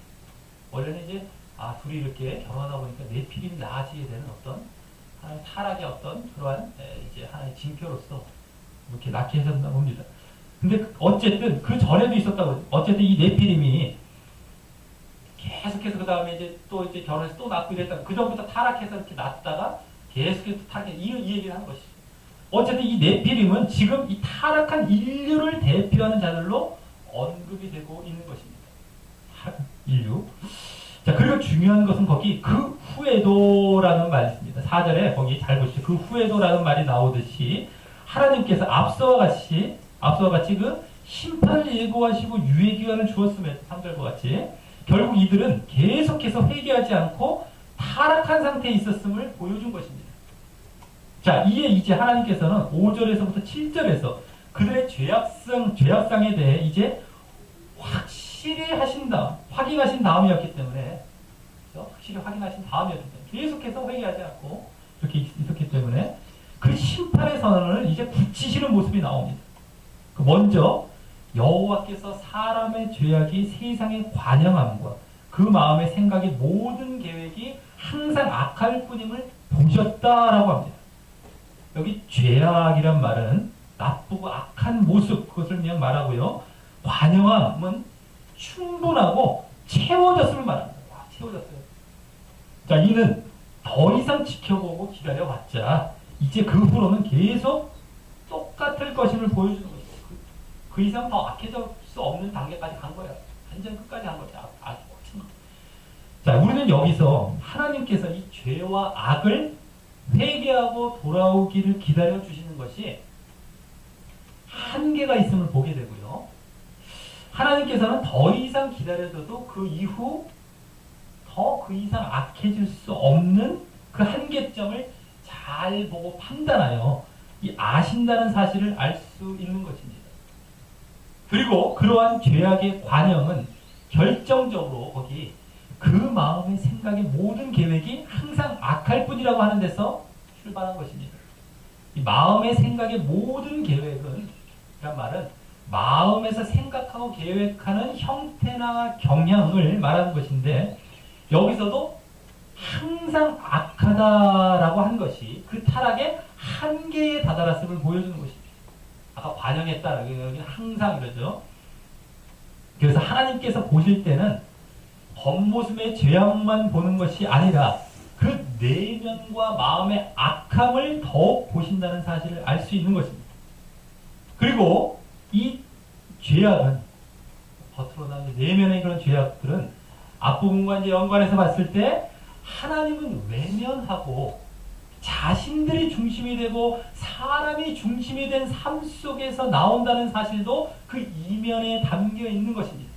원래는 이제 둘이 이렇게 결혼하다 보니까 네피림이 낳아지게 되는 어떤 하나의 타락의 어떤 그러한 이제 하나의 징표로서 이렇게 낳게 해줬나 봅니다. 근데 어쨌든 그 전에도 있었다고. 어쨌든 이 네피림이 계속해서 그 다음에 이제 또 이제 결혼해서 또 낳고 이랬다가 그 전부터 타락해서 이렇게 낳다가 계속해서 타락해 이 얘기를 하는 것이죠. 어쨌든 이 네피림은 지금 이 타락한 인류를 대표하는 자들로 언급이 되고 있는 것입니다. 인류. 자, 그리고 중요한 것은 거기 그 후에도라는 말이 있습니다. 4절에 거기 잘 보시죠. 그 후에도라는 말이 나오듯이 하나님께서 앞서와 같이 그 심판을 예고하시고 유예기간을 주었음에도 3절과 같이 결국 이들은 계속해서 회개하지 않고 타락한 상태에 있었음을 보여준 것입니다. 자, 이에 이제 하나님께서는 5절에서부터 7절에서 그들의 죄악상에 대해 이제 확인하신 다음이었기 때문에, 그렇죠? 확실히 확인하신 다음이었기 때문에, 계속해서 회개하지 않고, 이렇게 있었기 때문에, 그 심판의 선언을 이제 굳히시는 모습이 나옵니다. 먼저, 여호와께서 사람의 죄악이 세상의 관영함과 그 마음의 생각의 모든 계획이 항상 악할 뿐임을 보셨다라고 합니다. 여기 죄악이란 말은 나쁘고 악한 모습, 그것을 그냥 말하고요. 관영함은 충분하고 채워졌음을 말합니다. 채워졌어요. 자, 이는 더 이상 지켜보고 기다려봤자 이제 그 후로는 계속 똑같을 것임을 보여주는 것이죠. 그 이상 더 악해질 수 없는 단계까지 간 거야. 완전 끝까지 간 거죠. 아주 거친. 자, 우리는 여기서 하나님께서 이 죄와 악을 회개하고 돌아오기를 기다려 주시는 것이 한계가 있음을 보게 되고요. 하나님께서는 더 이상 기다려줘도 그 이후 더 그 이상 악해질 수 없는 그 한계점을 잘 보고 판단하여 아신다는 사실을 알 수 있는 것입니다. 그리고 그러한 죄악의 관영은 결정적으로 거기 그 마음의 생각의 모든 계획이 항상 악할 뿐이라고 하는 데서 출발한 것입니다. 이 마음의 생각의 모든 계획은 이란 말은 마음에서 생각하고 계획하는 형태나 경향을 말하는 것인데 여기서도 항상 악하다라고 한 것이 그 타락의 한계에 다다랐음을 보여주는 것입니다. 아까 관영했다, 여기는 항상 이러죠. 그래서 하나님께서 보실 때는 겉모습의 죄악만 보는 것이 아니라 그 내면과 마음의 악함을 더욱 보신다는 사실을 알 수 있는 것입니다. 그리고 이 죄악은 겉으로 나오는 내면의 그런 죄악들은 앞부분과 이제 연관해서 봤을 때 하나님은 외면하고 자신들이 중심이 되고 사람이 중심이 된 삶 속에서 나온다는 사실도 그 이면에 담겨 있는 것입니다.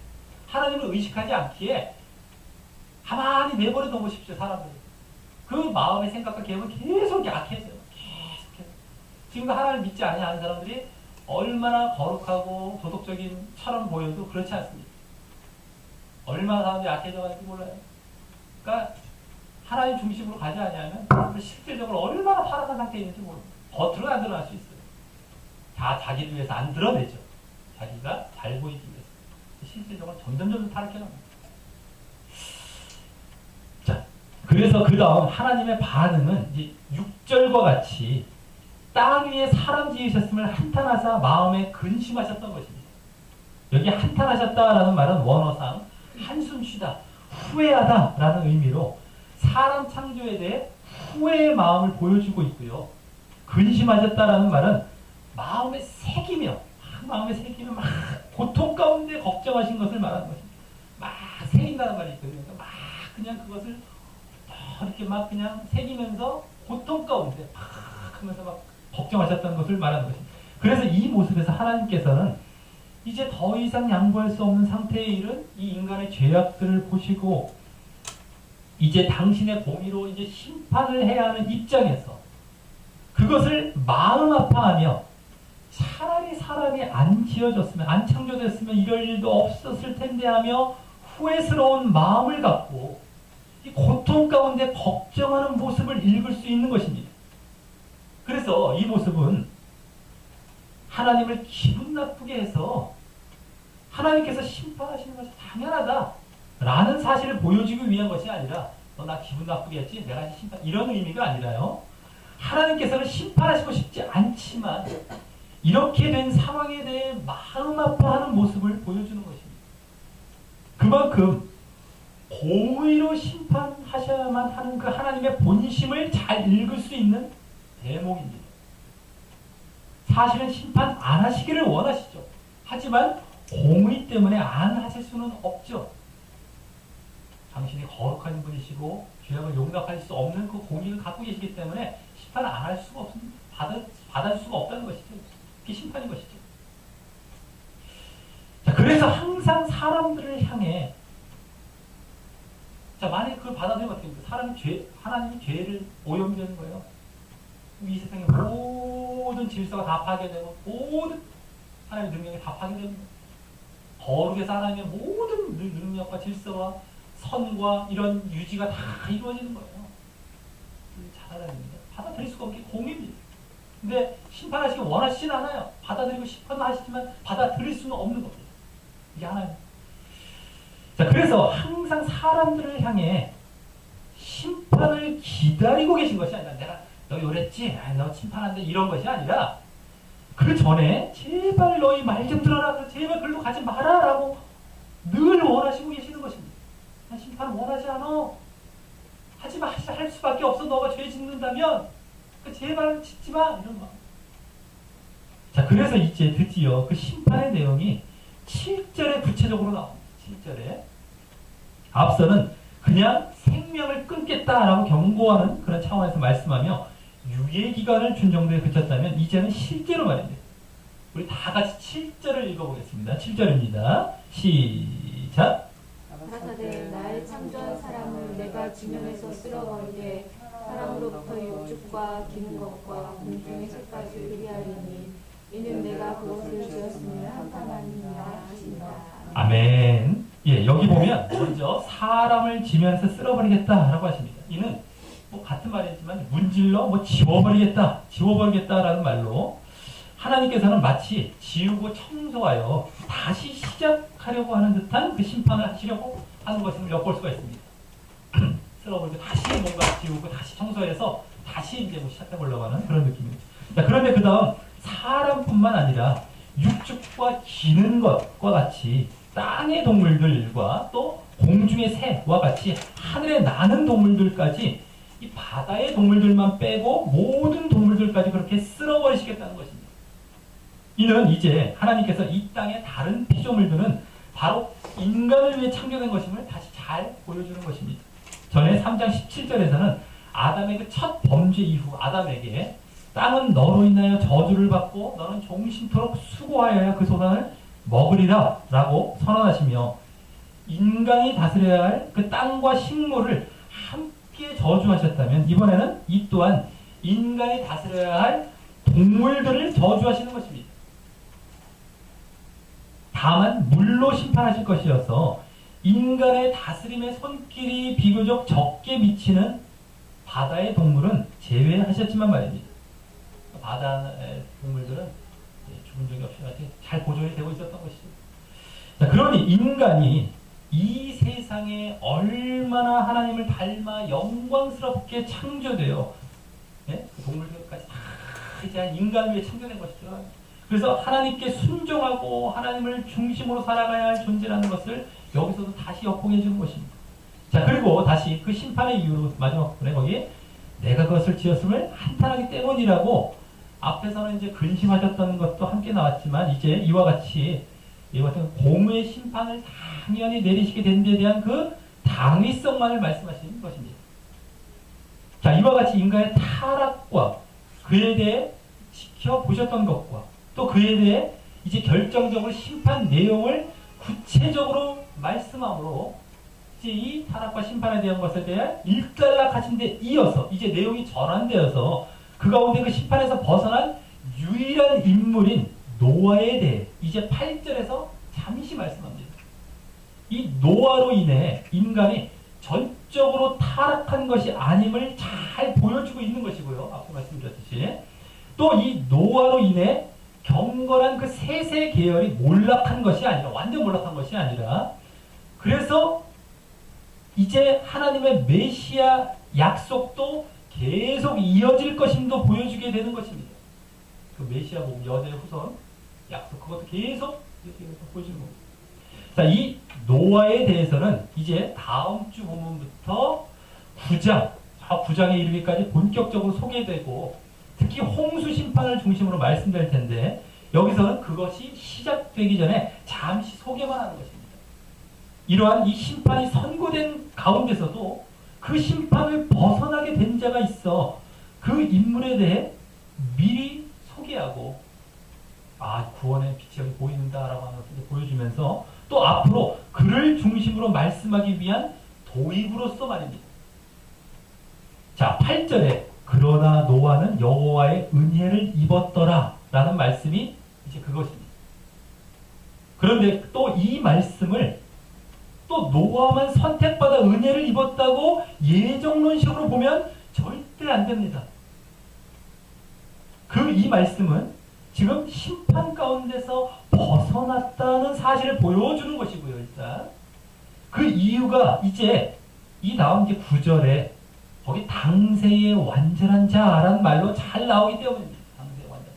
하나님을 의식하지 않기에 가만히 내버려 둬 보십시오, 사람들이. 그 마음의 생각과 계획은 계속 약해져요. 계속해서. 지금도 하나님을 믿지 않는 사람들이 얼마나 거룩하고 도덕적인 처럼 보여도 그렇지 않습니다. 얼마나 사람들이 약해져가지고 몰라요. 그러니까 하나님 중심으로 가지 않으면 실질적으로 얼마나 타락한 상태에 있는지 모릅니다. 겉으로는 안 드러날 수 있어요. 다 자기를 위해서 안 드러내죠. 자기가 잘 보이기 위해서. 실질적으로 점점 타락해 나갑니다. 자, 그래서 그 다음 하나님의 반응은 이제 6절과 같이 땅 위에 사람 지으셨음을 한탄하사 마음에 근심하셨던 것입니다. 여기 한탄하셨다라는 말은 원어상 한숨 쉬다, 후회하다라는 의미로 사람 창조에 대해 후회의 마음을 보여주고 있고요. 근심하셨다라는 말은 마음에 새기며 막 고통 가운데 걱정하신 것을 말하는 것입니다. 막 새긴다는 말이 있거든요. 막 그냥 그것을 이렇게 막 그냥 새기면서 고통 가운데 막 하면서 막 걱정하셨다는 것을 말하는 것입니다. 그래서 이 모습에서 하나님께서는 이제 더 이상 양보할 수 없는 상태에 이른 이 인간의 죄악들을 보시고 이제 당신의 공의로 이제 심판을 해야 하는 입장에서 그것을 마음 아파하며 차라리 사람이 안 지어졌으면, 안 창조됐으면 이럴 일도 없었을 텐데 하며 후회스러운 마음을 갖고 이 고통 가운데 걱정하는 모습을 읽을 수 있는 것입니다. 그래서 이 모습은 하나님을 기분 나쁘게 해서 하나님께서 심판하시는 것이 당연하다 라는 사실을 보여주기 위한 것이 아니라 너 나 기분 나쁘게 했지? 내가 심판, 이런 의미가 아니라요. 하나님께서는 심판하시고 싶지 않지만 이렇게 된 상황에 대해 마음 아파하는 모습을 보여주는 것입니다. 그만큼 공의로 심판하셔야만 하는 그 하나님의 본심을 잘 읽을 수 있는 대목입니다. 사실은 심판 안 하시기를 원하시죠. 하지만 공의 때문에 안 하실 수는 없죠. 당신이 거룩한 분이시고 죄악을 용납할 수 없는 그 공의를 갖고 계시기 때문에 심판 안 할 수가 없습니다. 받아줄 수가 없다는 것이죠. 그게 심판인 것이죠. 자, 그래서 항상 사람들을 향해 자, 만약에 그걸 받아들이면 어떻게 됩니까? 하나님이 죄를 오염되는 거예요. 이 세상의 모든 질서가 다 파괴되고 모든 하나님의 능력이 다 파괴되는 거예요. 거룩해서 하나님의 모든 능력과 질서와 선과 이런 유지가 다 이루어지는 거예요. 잘 알아야 됩니다. 받아들일 수가 없게 공입니다. 근데 심판하시기 원하시진 않아요. 받아들이고 싶어는 하시지만 받아들일 수는 없는 겁니다. 이게 하나님. 자, 그래서 항상 사람들을 향해 심판을 기다리고 계신 것이 아니라 내가 너 요랬지? 너 심판한데 이런 것이 아니라 그 전에 제발 너희 말 좀 들어라. 제발 글로 가지 마라 라고 늘 원하시고 계시는 것입니다. 난 심판을 원하지 않아. 하지만 할 수밖에 없어. 너가 죄 짓는다면 제발 짓지 마. 이런 거. 자, 그래서 이제 드디어 그 심판의 내용이 7절에 구체적으로 나옵니다. 7절에 앞서는 그냥 생명을 끊겠다라고 경고하는 그런 차원에서 말씀하며 유예기간을 준 정도에 그쳤다면 이제는 실제로 말입니다. 우리 다 같이 7절을 읽어보겠습니다. 7절입니다. 시작.
가라사대 나의 창조한 사람을 내가 지면에서 쓸어버리되 사람으로부터 육축과 기는 것과 공중의 새까지 의리하리니 이는 내가 그것을 지었음을 한탄하니라 하신다.
아멘. 예, 여기 보면 먼저 사람을 지면에서 쓸어버리겠다라고 하십니다. 이는 뭐 같은 말이지만 문질러 지워버리겠다라는 말로 하나님께서는 마치 지우고 청소하여 다시 시작하려고 하는 듯한 그 심판을 하시려고 하는 것을 엿볼 수가 있습니다. 쓸어버리고 다시 뭔가 지우고 다시 청소해서 다시 이제 뭐 시작해보려고 하는 그런 느낌입니다. 자, 그런데 그 다음 사람뿐만 아니라 육축과 기는 것과 같이 땅의 동물들과 또 공중의 새와 같이 하늘에 나는 동물들까지 이 바다의 동물들만 빼고 모든 동물들까지 그렇게 쓸어버리시겠다는 것입니다. 이는 이제 하나님께서 이 땅의 다른 피조물들은 바로 인간을 위해 창조된 것임을 다시 잘 보여주는 것입니다. 전에 3장 17절에서는 아담의 그 첫 범죄 이후 아담에게 땅은 너로 인하여 저주를 받고 너는 종신토록 수고하여야 그 소산을 먹으리라 라고 선언하시며 인간이 다스려야 할 그 땅과 식물을 함께 저주하셨다면 이번에는 이 또한 인간이 다스려야 할 동물들을 저주하시는 것입니다. 다만 물로 심판하실 것이어서 인간의 다스림의 손길이 비교적 적게 미치는 바다의 동물은 제외하셨지만 말입니다. 바다의 동물들은 죽은 적이 없이 잘 보존이 되고 있었던 것이죠. 자, 그러니 인간이 이 세상에 얼마나 하나님을 닮아 영광스럽게 창조되어 그 동물들까지 다 이제 인간 위에 창조된 것이죠. 그래서 하나님께 순종하고 하나님을 중심으로 살아가야 할 존재라는 것을 여기서도 다시 엿보게 해주는 것입니다. 자, 그리고 다시 그 심판의 이유로 마지막 부분에 거기 내가 그것을 지었음을 한탄하기 때문이라고 앞에서는 이제 근심하셨던 것도 함께 나왔지만 이제 이와 같이 이와 같은 공의의 심판을 당연히 내리시게 된 데 대한 그 당위성만을 말씀하시는 것입니다. 자, 이와 같이 인간의 타락과 그에 대해 지켜보셨던 것과 또 그에 대해 이제 결정적으로 심판 내용을 구체적으로 말씀함으로 이제 이 타락과 심판에 대한 것에 대해 일단락하신 데 이어서 이제 내용이 전환되어서 그 가운데 그 심판에서 벗어난 유일한 인물인 노아에 대해 이제 8절에서 잠시 말씀합니다. 이 노아로 인해 인간이 전적으로 타락한 것이 아님을 잘 보여주고 있는 것이고요. 앞서 말씀드렸듯이 또 이 노아로 인해 경건한 그 세세 계열이 몰락한 것이 아니라 완전 몰락한 것이 아니라 그래서 이제 하나님의 메시아 약속도 계속 이어질 것임도 보여주게 되는 것입니다. 그 메시아 복음 여자의 후손 약속 그것도 계속 보여주는 겁니다. 자, 이 노아에 대해서는 이제 다음 주 본문부터 9장에 이르기까지 본격적으로 소개되고 특히 홍수 심판을 중심으로 말씀될 텐데 여기서는 그것이 시작되기 전에 잠시 소개만 하는 것입니다. 이러한 이 심판이 선고된 가운데서도 그 심판을 벗어나게 된 자가 있어 그 인물에 대해 미리 소개하고 구원의 빛이 여기 보인다라고 하는 것을 보여주면서 또 앞으로 그를 중심으로 말씀하기 위한 도입으로서 말입니다. 자, 8절에 그러나 노아는 여호와의 은혜를 입었더라 라는 말씀이 이제 그것입니다. 그런데 또 이 말씀을 또 노아만 선택받아 은혜를 입었다고 예정론식으로 보면 절대 안 됩니다. 이 말씀은 지금 심판 가운데서 벗어났다는 사실을 보여주는 것이고요. 일단 그 이유가 이제 이 다음 9절에 거기 당세의 완전한 자라는 말로 잘 나오기 때문입니다. 당세의 완전.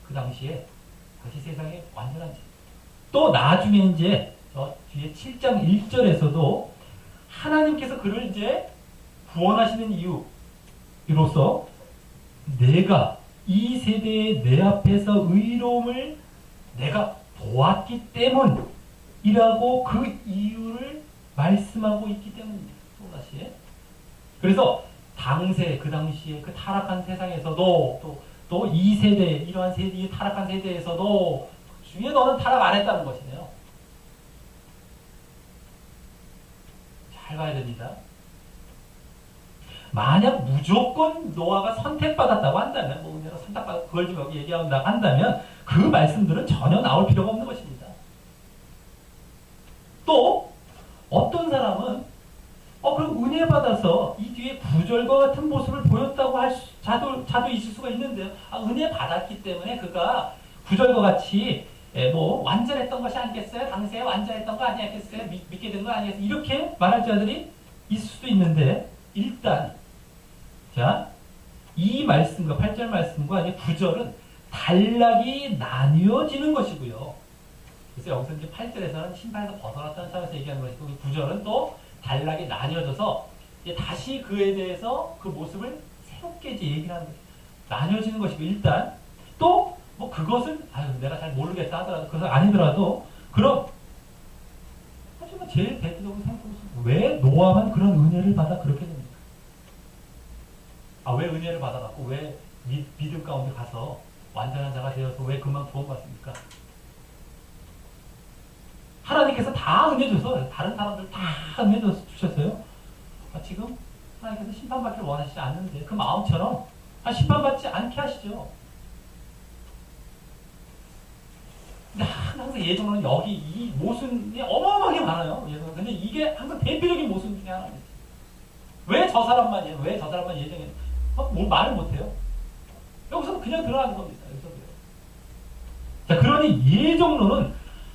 그 당시에 다시 세상의 완전한 자. 또 나중에 이제 저 뒤에 7장 1절에서도 하나님께서 그를 이제 구원하시는 이유로서 내가 이 세대의 내 앞에서 의로움을 내가 보았기 때문이라고 그 이유를 말씀하고 있기 때문입니다. 또다시. 그래서 당세, 그 당시에 그 타락한 세상에서도 또 이 세대, 이러한 세대의 타락한 세대에서도 주위에 너는 타락 안 했다는 것이네요. 잘 봐야 됩니다. 만약 무조건 노아가 선택받았다고 한다면, 선택받았, 그걸 좀 여기 얘기한다고 한다면, 그 말씀들은 전혀 나올 필요가 없는 것입니다. 또, 어떤 사람은, 그럼 은혜 받아서 이 뒤에 구절과 같은 모습을 보였다고 할 자도 있을 수가 있는데요. 은혜 받았기 때문에 그가 구절과 같이, 완전했던 것이 아니겠어요? 당시에 완전했던 거 아니겠어요? 믿게 된 거 아니겠어요? 이렇게 말할 자들이 있을 수도 있는데, 일단, 자, 이 말씀과 8절 말씀과 9절은 단락이 나뉘어지는 것이고요. 그래서 여기서 이제 8절에서는 심판에서 벗어났다는 차원에서 얘기하는 것이고 9절은 또 단락이 나뉘어져서 이제 다시 그에 대해서 그 모습을 새롭게 이제 얘기를 하는 거죠. 나뉘어지는 것이고 일단 또 그것은 내가 잘 모르겠다 하더라도 그것은 아니더라도 그럼 하지만 제일 대표적으로 생각해보세요. 왜 노아만 그런 은혜를 받아 그렇게 됩니까? 왜 은혜를 받아갖고 왜 믿음 가운데 가서 완전한 자가 되어서 왜 그만 구원받습니까? 하나님께서 다 은혜 줘서 다른 사람들 다 은혜 주셨어요. 지금 하나님께서 심판받기를 원하시지 않는데 그 마음처럼 심판받지 않게 하시죠. 근데 항상 예전으로는 여기 이 모순이 어마어마하게 많아요. 근데 이게 항상 대표적인 모순 중에 하나입니다. 왜 저 사람만 예정해? 뭘 말을 못해요? 여기서 그냥 들어가는 겁니다. 자, 그러니 예정론은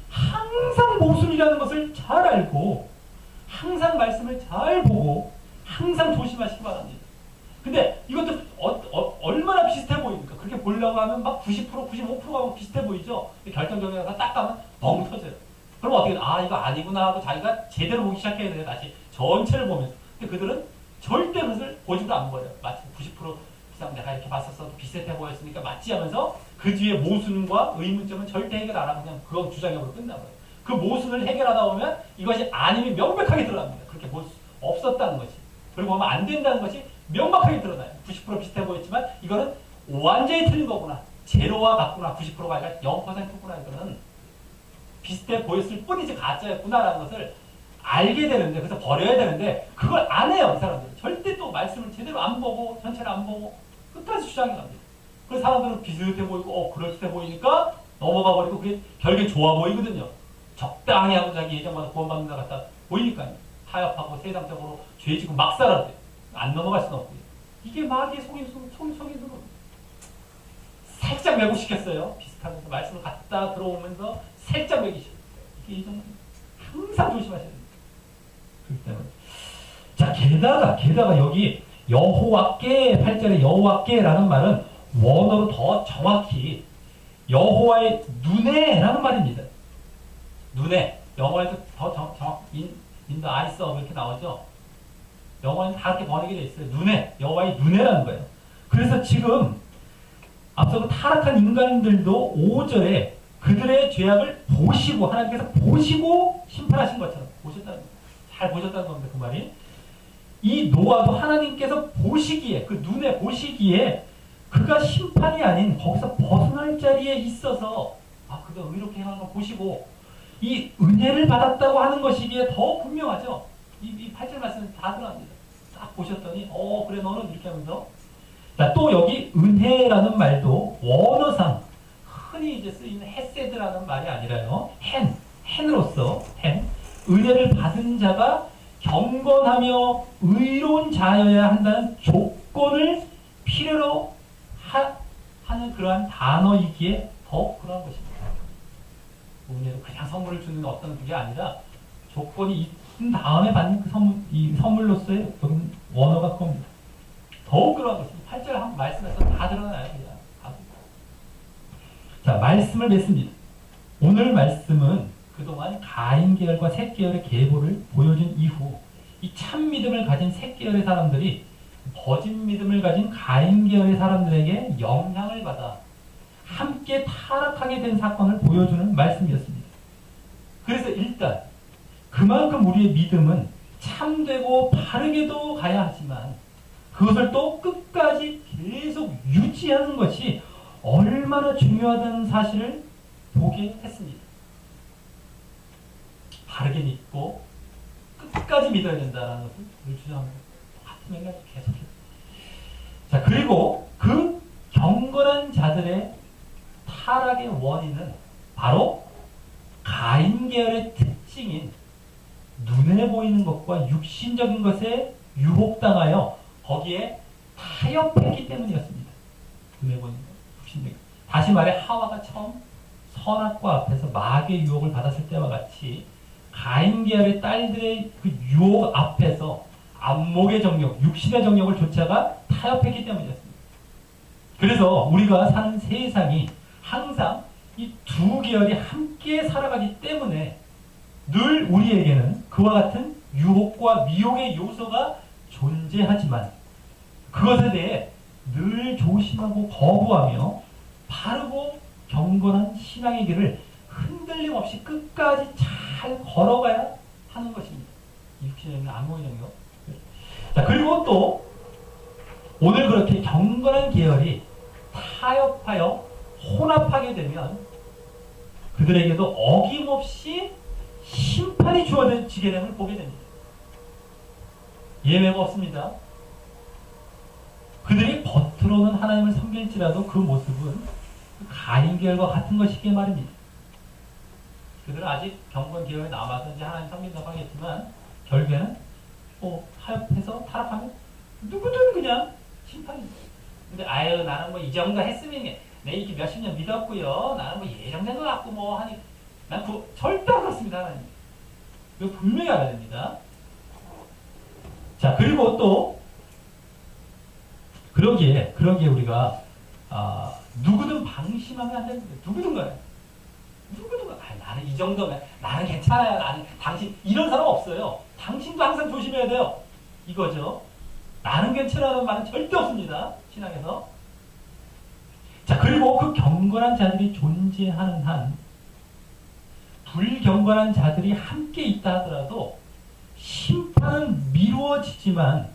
항상 모순이라는 것을 잘 알고 항상 말씀을 잘 보고 항상 조심하시기 바랍니다. 근데 이것도 얼마나 비슷해 보입니까? 그렇게 보려고 하면 막 90%, 95%가 비슷해 보이죠? 결정적으로 딱 가면 뻥 터져요. 그럼 어떻게, 이거 아니구나 하고 자기가 제대로 보기 시작해야 돼요. 다시 전체를 보면서. 근데 그들은 절대 그것을 보지도 안 버려요. 마치 90% 이상 내가 이렇게 봤었어도 비슷해 보였으니까 맞지 하면서 그 뒤에 모순과 의문점은 절대 해결 안 하고 그냥 그거 주장해버리고 끝나버려요. 그 모순을 해결하다 보면 이것이 아님이 명백하게 드러납니다. 그렇게 볼 수 없었다는 것이. 그리고 보면 안 된다는 것이 명백하게 드러나요. 90% 비슷해 보였지만 이거는 완전히 틀린 거구나. 제로와 같구나. 90%가 아니라 0%구나. 이거는 비슷해 보였을 뿐이지 가짜였구나라는 것을 알게 되는데, 그래서 버려야 되는데 그걸 안 해요. 이 사람들은. 절대 또 말씀을 제대로 안 보고 전체를 안 보고 끝까지 주장해 갑니다. 그래서 사람들은 비슷해 보이고 그럴듯해 보이니까 넘어가 버리고 그게 결국에 좋아 보이거든요. 적당히 하고 자기 예정마다 구원받는다 같다 보이니까요. 타협하고 세상적으로 죄지고 막 살아야 돼요. 안 넘어갈 수는 없고요. 이게 마귀의 속임수로 살짝 왜곡시켰어요. 비슷하면서 말씀을 갖다 들어오면서 살짝 왜곡시켰어요. 이게 이 정도 항상 조심하셔야 됩니다. 그렇기 때문에. 자, 게다가 여기 여호와께 8절에 여호와께라는 말은 원어로 더 정확히 여호와의 눈에라는 말입니다. 눈에. 영어에도 더 정확히 in the eyes of 이렇게 나오죠. 영어에는 다 이렇게 번역이 되어 있어요. 눈에. 여호와의 눈에라는 거예요. 그래서 지금 앞서 그 타락한 인간들도 5절에 그들의 죄악을 보시고 하나님께서 보시고 심판하신 것처럼 보셨다는 거예요. 잘 보셨다는 겁니다. 그 말이. 이 노아도 하나님께서 보시기에 그 눈에 보시기에 그가 심판이 아닌 거기서 벗어날 자리에 있어서 그가 의롭게 행한 걸 보시고 이 은혜를 받았다고 하는 것이기에 더 분명하죠. 이 8절 말씀은 다 들어갑니다. 딱 보셨더니 그래 너는 이렇게 하면서. 자, 또 여기 은혜라는 말도 원어상 흔히 이제 쓰이는 헤세드라는 말이 아니라요. hen으로서 은혜를 받은 자가 경건하며 의로운 자여야 한다는 조건을 필요로 하는 그러한 단어이기에 더 그러한 것입니다. 은혜로 그냥 선물을 주는 어떤 그게 아니라 조건이 있은 다음에 받는 그 선물로서의 원어가 그겁니다. 더욱 그러한 것입니다. 8절 한 말씀에서 다 드러나요. 그냥. 자, 말씀을 맺습니다. 오늘 말씀은 그동안 가인 계열과 셋 계열의 계보를 보여준 이후 이 참 믿음을 가진 셋 계열의 사람들이 거짓 믿음을 가진 가인 계열의 사람들에게 영향을 받아 함께 타락하게 된 사건을 보여주는 말씀이었습니다. 그래서 일단 그만큼 우리의 믿음은 참되고 바르게도 가야 하지만 그것을 또 끝까지 계속 유지하는 것이 얼마나 중요하다는 사실을 보게 했습니다. 바르게 믿고 끝까지 믿어야 된다는 것을 우리 주장합니다. 같은 맥락이 계속해요. 자, 그리고 그 경건한 자들의 타락의 원인은 바로 가인 계열의 특징인 눈에 보이는 것과 육신적인 것에 유혹당하여 거기에 타협했기 때문이었습니다. 눈에 보이는 것, 육신적인 것. 다시 말해 하와가 처음 선악과 앞에서 마귀의 유혹을 받았을 때와 같이 가인 계열의 딸들의 그 유혹 앞에서 안목의 정욕, 육신의 정욕을 쫓아가 타협했기 때문이었습니다. 그래서 우리가 사는 세상이 항상 이 두 계열이 함께 살아가기 때문에 늘 우리에게는 그와 같은 유혹과 미혹의 요소가 존재하지만 그것에 대해 늘 조심하고 거부하며 바르고 경건한 신앙의 길을 흔들림 없이 끝까지 잘 걸어가야 하는 것입니다. 육신의 안목의 정욕. 자, 그리고 또 오늘 그렇게 경건한 계열이 타협하여 혼합하게 되면 그들에게도 어김없이 심판이 주어지게 됨을 보게 됩니다. 예외가 없습니다. 그들이 겉으로는 하나님을 섬길지라도 그 모습은 가인 계열과 같은 것이기에 말입니다. 그들은 아직 경건 계열에 남아서 이제 하나님 섬긴다고 하겠지만 결국에는 타협해서 타락하면 누구든 그냥 심판입니다. 근데 나는 뭐 이 정도 했으면 내 이렇게 몇십 년 믿었고요. 나는 뭐 예정된 것 같고 뭐 하니 난 절대 안 그렇습니다. 하나님. 이거 분명히 알아야 됩니다. 자, 그리고 또 그러기에 우리가 누구든 방심하면 안 되는 거예요. 누구든 간에. 누구든 간에. 나는 이 정도면, 나는 괜찮아요. 나는, 당신, 이런 사람 없어요. 당신도 항상 조심해야 돼요. 이거죠. 나는 괜찮아라는 말은 절대 없습니다. 신앙에서. 자, 그리고 그 경건한 자들이 존재하는 한, 불경건한 자들이 함께 있다 하더라도 심판은 미루어지지만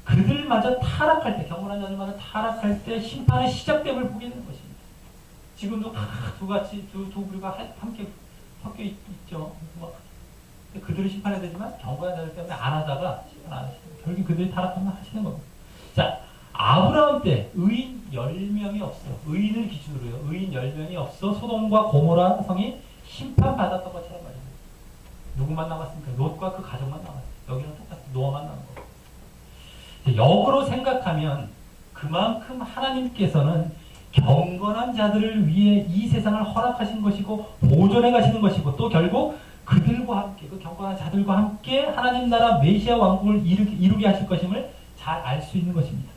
그들마저 타락할 때, 경건한 자들마저 타락할 때 심판의 시작됨을 보게 되는 것입니다. 지금도 두 부류가 함께 섞여 있죠. 그들을 심판해야 되지만 경건한 자들 때문에 안 하다가 심판 안 하시는 거예요. 결국 그들이 타락하면 하시는 겁니다. 자, 아브라함 때 의인 10명이 없어. 의인을 기준으로요. 의인 10명이 없어 소돔과 고모라 성이 심판받았던 것처럼 말입니다. 누구만 남았습니까? 롯과 그 가족만 남았어요. 여기는 똑같아요. 노아만 남은 거예요. 역으로 생각하면 그만큼 하나님께서는 경건한 자들을 위해 이 세상을 허락하신 것이고 보존해 가시는 것이고 또 결국 그들과 함께 그 경건한 자들과 함께 하나님 나라 메시아 왕국을 이루게 하실 것임을 잘 알 수 있는 것입니다.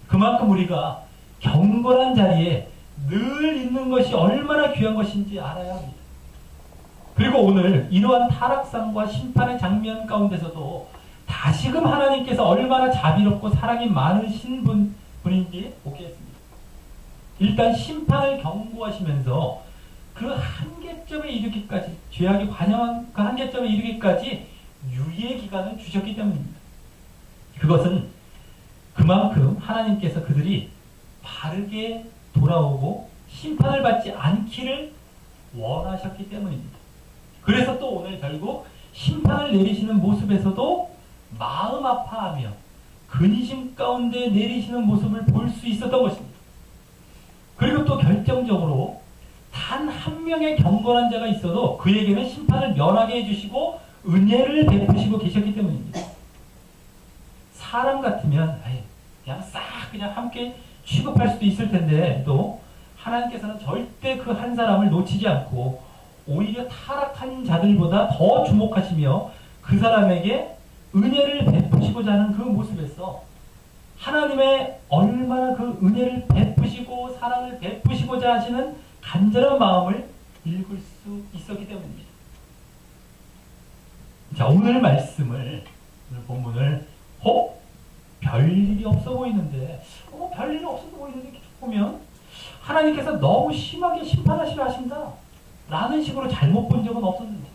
그만큼 우리가 경건한 자리에 늘 있는 것이 얼마나 귀한 것인지 알아야 합니다. 그리고 오늘 이러한 타락상과 심판의 장면 가운데서도 다시금 하나님께서 얼마나 자비롭고 사랑이 많으신 분인지 보겠습니다. 일단 심판을 경고하시면서 그 한계점에 이르기까지, 죄악이 관영한 그 한계점에 이르기까지 유예 기간을 주셨기 때문입니다. 그것은 그만큼 하나님께서 그들이 바르게 돌아오고 심판을 받지 않기를 원하셨기 때문입니다. 그래서 또 오늘 결국 심판을 내리시는 모습에서도 마음 아파하며 근심 가운데 내리시는 모습을 볼 수 있었던 것입니다. 그리고 또 결정적으로 단 한 명의 경건한 자가 있어도 그에게는 심판을 면하게 해주시고 은혜를 베푸시고 계셨기 때문입니다. 사람 같으면 그냥 싹 그냥 함께 취급할 수도 있을 텐데 또 하나님께서는 절대 그 한 사람을 놓치지 않고 오히려 타락한 자들보다 더 주목하시며 그 사람에게 은혜를 베푸시고자 하는 그 모습에서 하나님의 얼마나 그 은혜를 베푸시고 사랑을 베푸시고자 하시는 간절한 마음을 읽을 수 있었기 때문입니다. 자, 오늘 말씀을, 오늘 본문을 별일이 없어 보이는데 별일이 없어 보이는데 이렇게 보면 하나님께서 너무 심하게 심판하시려 하신다 라는 식으로 잘못 본 적은 없었는데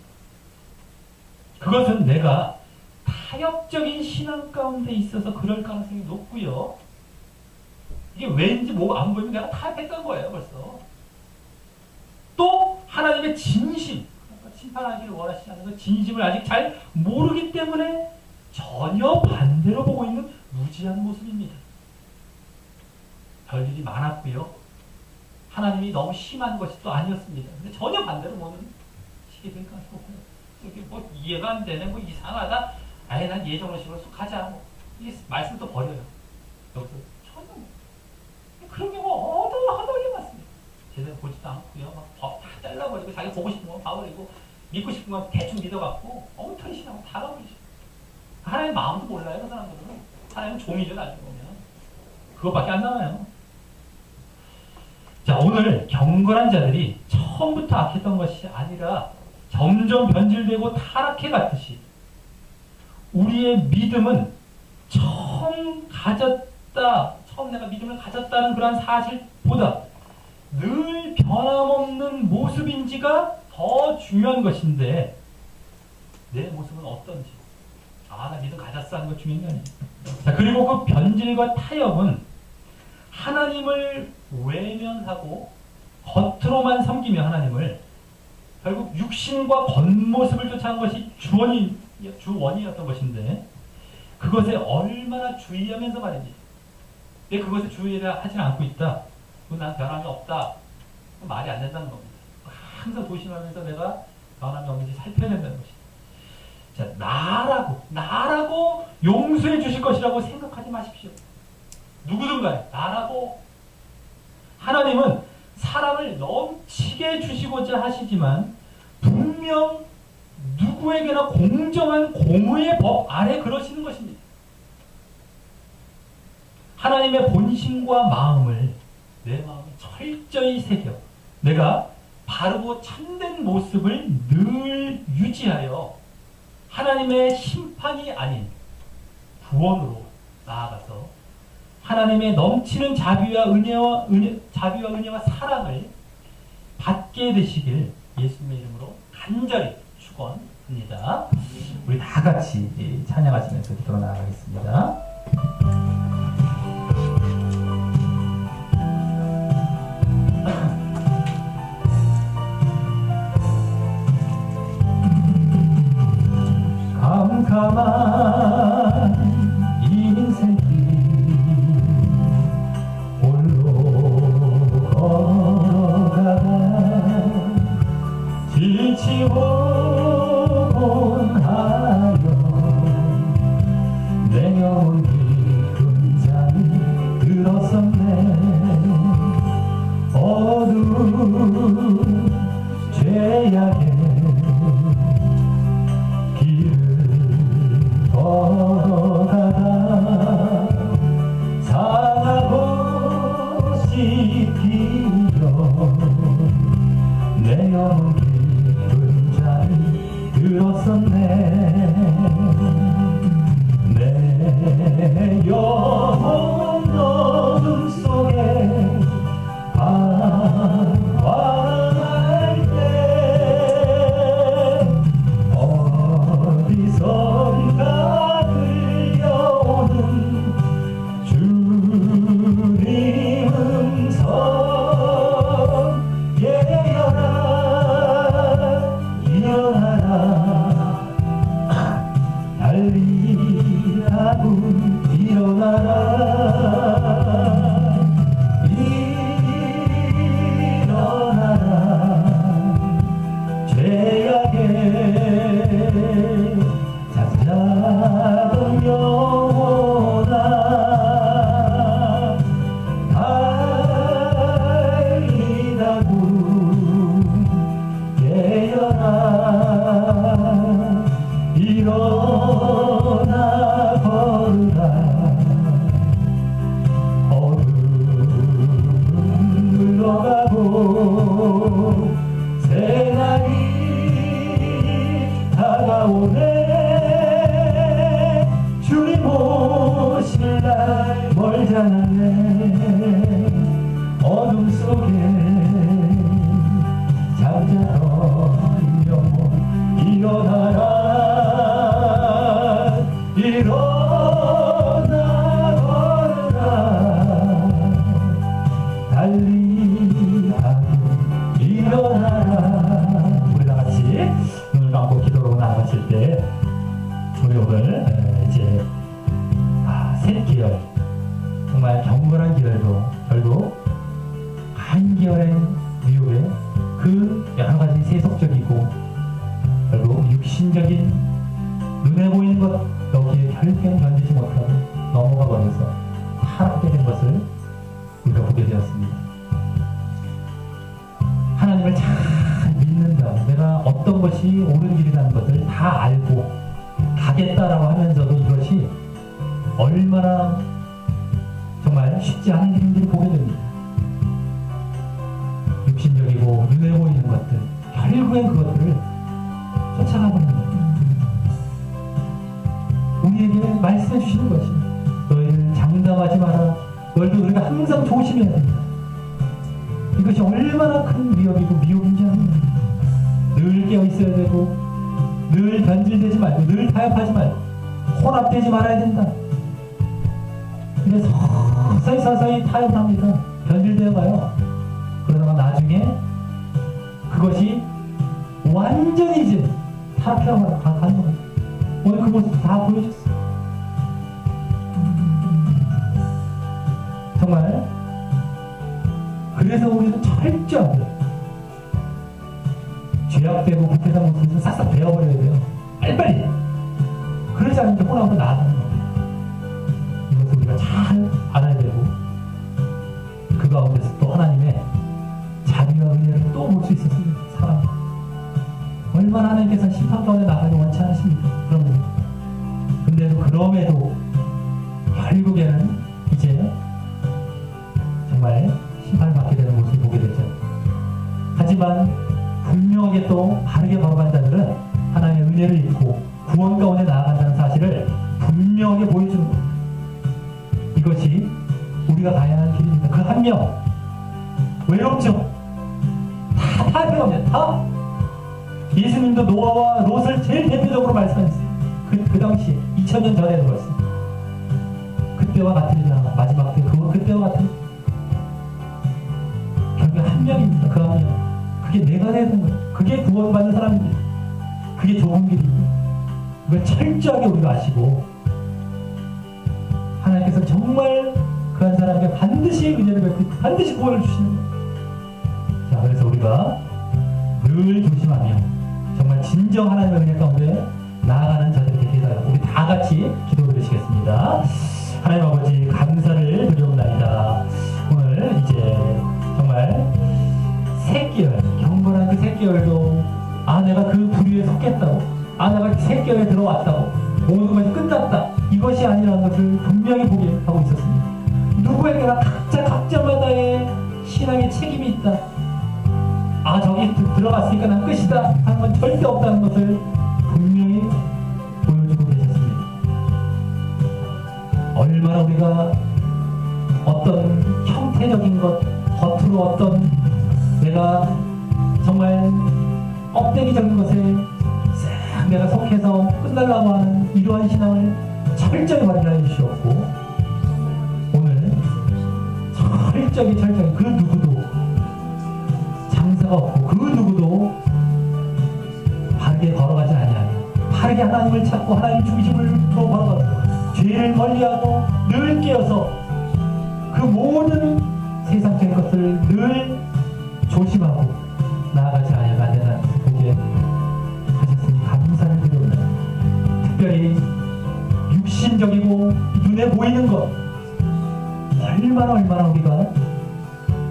그것은 내가 타협적인 신앙 가운데 있어서 그럴 가능성이 높고요. 이게 왠지 뭐 안 보이면 내가 타협했던 거예요 벌써. 또 하나님의 진심, 심판하기를 원하시지 않는 그 진심을 아직 잘 모르기 때문에 전혀 반대로 보고 있는 무지한 모습입니다. 별일이 많았고요. 하나님이 너무 심한 것이 또 아니었습니다. 근데 전혀 반대로 보는 시기 될 가능성이 높아요. 이게 뭐 이해가 안 되네, 뭐 이상하다. 아예 난 예정으로 가자. 뭐. 이 말씀도 버려요. 여기서 전혀 그런 경우 허덜허덜 많습니다. 제대로 보지도 않고요. 막 다 잘라버리고 자기 보고 싶은 건 봐버리고 믿고 싶은 건 대충 믿어갖고 엉터리 신하고 다 가버리죠. 하나님 마음도 몰라요. 그 사람들은. 하나님은 종이죠. 나중에 보면. 그것밖에 안 나와요. 자, 오늘 경건한 자들이 처음부터 악했던 것이 아니라 점점 변질되고 타락해 갔듯이 우리의 믿음은 처음 내가 믿음을 가졌다는 그런 사실보다 늘 변함없는 모습인지가 더 중요한 것인데 내 모습은 어떤지 나 믿음 가졌어 하는 것 중요한 게 아니에요. 자, 그리고 그 변질과 타협은 하나님을 외면하고 겉으로만 섬기며 하나님을 결국 육신과 겉모습을 쫓아간 것이 주원이었던 것인데 그것에 얼마나 주의하면서 말이지. 내 그것에 주의를 하지 않고 있다. 난 변함이 없다. 말이 안 된다는 겁니다. 항상 조심하면서 내가 변함이 없는지 살펴야 된다는 것이다. 자, 나라고 용서해 주실 것이라고 생각하지 마십시오. 누구든 간에 나라고. 하나님은 사랑을 넘치게 주시고자 하시지만 분명 누구에게나 공정한 공의의 법 아래 그러시는 것입니다. 하나님의 본심과 마음을 내 마음에 철저히 새겨 내가 바르고 참된 모습을 늘 유지하여 하나님의 심판이 아닌 구원으로 나아가서 하나님의 넘치는 자비와 은혜와 사랑을 받게 되시길 예수님의 이름으로 간절히 축원합니다. 우리 다 같이 찬양하시면서 기도로 나아가겠습니다. 캄캄한 인생이 홀로 걸어가다 지치고 원하여 내 영혼 깊은 잠이 들었었네. 어두운 죄악의 걸어가다 상하고 씹히려 내 영혼 깊은 잠이 들었었네. 내 영혼 어둠 속에 방황할 때 어디선가 들려오는 주님 음성 예언아 일어나라 달리라고 일어나라 일어나라 죄악의 잠자던 영혼아 달리라고 깨어나 일어나 걸으라. 어둠 물러가고 새날이 다가오네. 주님 오실 날 멀지 않았네. 어둠 속에 잠자던 영혼 일어나라 일어나 걸으라 달리하고 일어나라. 우리 다같이 눈을 감고 기도로 나아가실 때 우리 오늘 이제 셋 계열 정말 경건한 계열도 결국 한 계열의 미혹에 그 여러가지 세속적이고 결국 육신적인 눈에 보이는 것 여기에 결국엔 견디지 못하고 넘어가 버려서 타락하게 된 것을 우리가 보게 되었습니다. 하나님을 잘 믿는다. 내가 어떤 것이 옳은 길이라는 것을 다 알고 가겠다라고 하면서도 이것이 얼마나 정말 쉽지 않은 일인지를 보게 됩니다. 육신적이고 눈에 보이는 것들 결국엔 그것들을 쫓아가버리는 겁니다. 우리에게 말씀해 주시는 것이 너희를 장담하지 마라. 너희도 우리가 항상 조심해야 된다. 이것이 얼마나 큰 위협이고 미혹인지 압니다. 늘 깨어 있어야 되고 늘 변질되지 말고 늘 타협하지 말고 혼합되지 말아야 된다. 근데 서서히 타협합니다. 변질되어 가요. 그러다가 나중에 그것이 완전히 이제 타협하고 가는 겁니다. 오늘 그 모습 다 보여줬어. 정말 그래서 우리는 철저하게 죄악되고 불쾌한 모습을 싹싹 베어버려야 돼요. 빨리빨리. 그러지 않으면 혼합으로 나아가는 겁니다. 이것을 우리가 잘 알아야 되고 그 가운데서 또 하나님의 자비와 은혜를 또 볼 수 있었습니다. 사람 얼마나 하나님께서 심판 가운데 나가기 원치 않으십니까? 근데도 그럼에도 결국에는 이제 정말 심판 구원 가운데 나아간다는 사실을 분명하게 보여주는 겁니다. 이것이 우리가 가야 하는 길입니다. 그 한 명 외롭죠. 다 배웁니다. 다. 예수님도 노아와 롯을 제일 대표적으로 말씀하셨어요. 그 당시에 2000년 전에도 벌써 그때와 같으리라. 마지막 때 그때와 같은 결국 한 명입니다. 그 한 명. 그게 내가 되는 거예요. 그게 구원받는 사람입니다. 그게 좋은 길입니다. 그걸 철저하게 우리가 아시고 하나님께서 정말 그 한 사람에게 반드시 은혜를 베풀고 반드시 구원을 주시는 거예요. 자, 그래서 우리가 늘 조심하며 정말 진정 하나님의 은혜 가운데 나아가는 자들이 되게 해달라고 우리 다 같이 기도드리시겠습니다. 하나님 아버지 감사를 드리옵나이다. 오늘 이제 정말 새끼열 경건한 그 새끼열도 내가 그 부류에 속했다고 내가 새끼열에 들어왔다고 모든 것이 끝났다 이것이 아니라는 것을 분명히 보게 하고 있었습니다. 누구에게나 각자마다의 신앙의 책임이 있다. 저기 들어갔으니까 난 끝이다 하는 건 절대 없다는 것을 분명히 보여주고 계셨습니다. 얼마나 우리가 어떤 형태적인 것, 겉으로 어떤 내가 정말 껍데기적인 것에 싹 내가 속해서 끝나려고 하는 이러한 신앙을 철저히 발견해 주시었고 오늘 철저히 그 누구도 장사가 없고 그 누구도 바르게 걸어가지 아니하며 바르게 하나님을 찾고 하나님 중심으로 걸어가고 죄를 멀리하고 늘 깨어서 그 모든 세상적인 것을 늘 조심하고 나아가지 아니하면 안 되나 보게 하셨으니 감사를 드립니다. 특별히 육신적이고 눈에 보이는 것 얼마나 우리가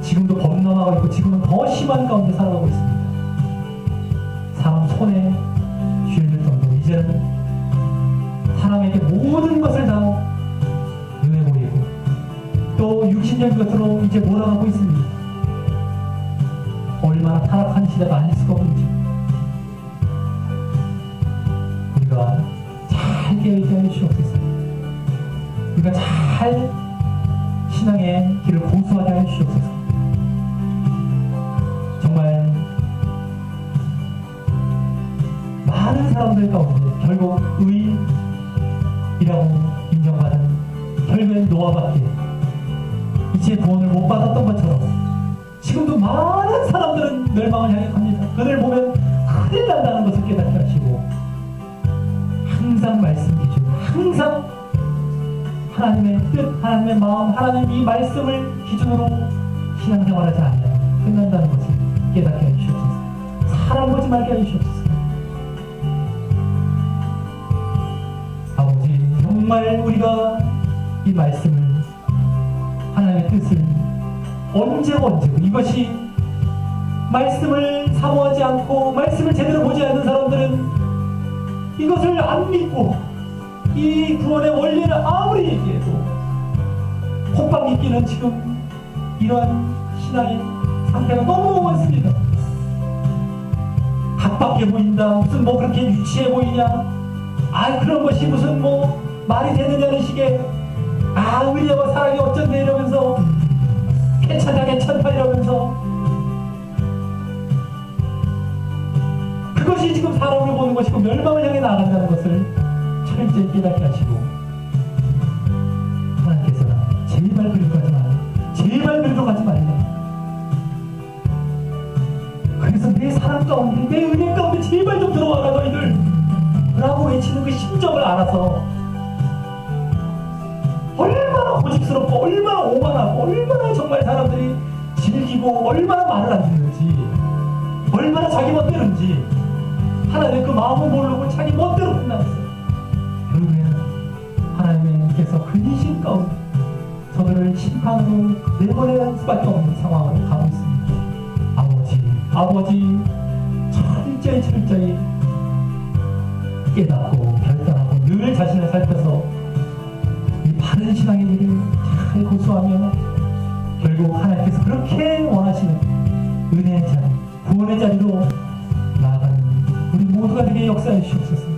지금도 범람하고 있고 지금은 더 심한 가운데 살아가고 있습니다. 사람 손에 쥐어질 정도로 이제는 사람에게 모든 것을 다 눈에 보이고 또 육신적인 것으로 이제 몰아가고 있습니다. 얼마나 타락한 시대가 아닐 수가 없는지 우리가 잘 깨어있게 하여 주시옵소서. 우리가 잘 신앙의 길을 고수하게 하여 주시옵소서. 정말 많은 사람들 가운데 결국 의이라고 인정받은 결국엔 노아밖에 이제 구원을 못 받았던 것처럼 지금도 많은 사람들은 멸망을 향해 갑니다. 그들 보면 큰일 난다는 것을 깨닫게 하시고 항상 말씀 기준, 항상 하나님의 뜻, 하나님의 마음, 하나님 이 말씀을 기준으로 신앙생활하지 않으면 끝난다는 것을 깨닫게 해주시옵소서. 사람 보지 말게 해주시옵소서. 아버지 정말 우리가 이 말씀을 하나님의 뜻을 언제고 이것이 말씀을 사모하지 않고 말씀을 제대로 보지 않는 사람들은 이것을 안 믿고 이 구원의 원리를 아무리 얘기해도 콧방 믿기는 지금 이러한 신앙의 상태가 너무 많습니다. 각밖에 보인다. 무슨 그렇게 유치해 보이냐. 그런 것이 무슨 말이 되느냐는 식의 은혜와 사랑이 어쩐데 이러면서 괜찮다 이러면서 그것이 지금 사람을 보는 것이고 멸망을 향해 나아간다는 것을 철저히 깨닫게 하시고 하나님께서는 제발 그리로 가지 말라. 제발 그리로 가지 말라. 그래서 내 사랑 가운데 내 은혜 가운데 제발 좀 들어와라 너희들 라고 외치는 그 심정을 알아서 얼마나 고집스럽고 얼마나 오만하고 얼마나 정말 사람들이 즐기고 얼마나 말을 안 듣는지 얼마나 자기 멋대로인지 하나님 그 마음을 모르고 자기 멋대로 끝나갔어요. 결국에는 하나님께서 근심 가운데 저들을 심판으로 내보낼 수밖에 없는 상황으로 가고 있습니다. 아버지 철저히 깨닫고 결단하고 늘 자신을 살펴서 이 바른 신앙의 길을 잘 고수하며 결국 하나님께서 그렇게 원하시는 은혜의 자리, 구원의 자리로 나아가는 우리 모두가 되게 역사해 주시옵소서.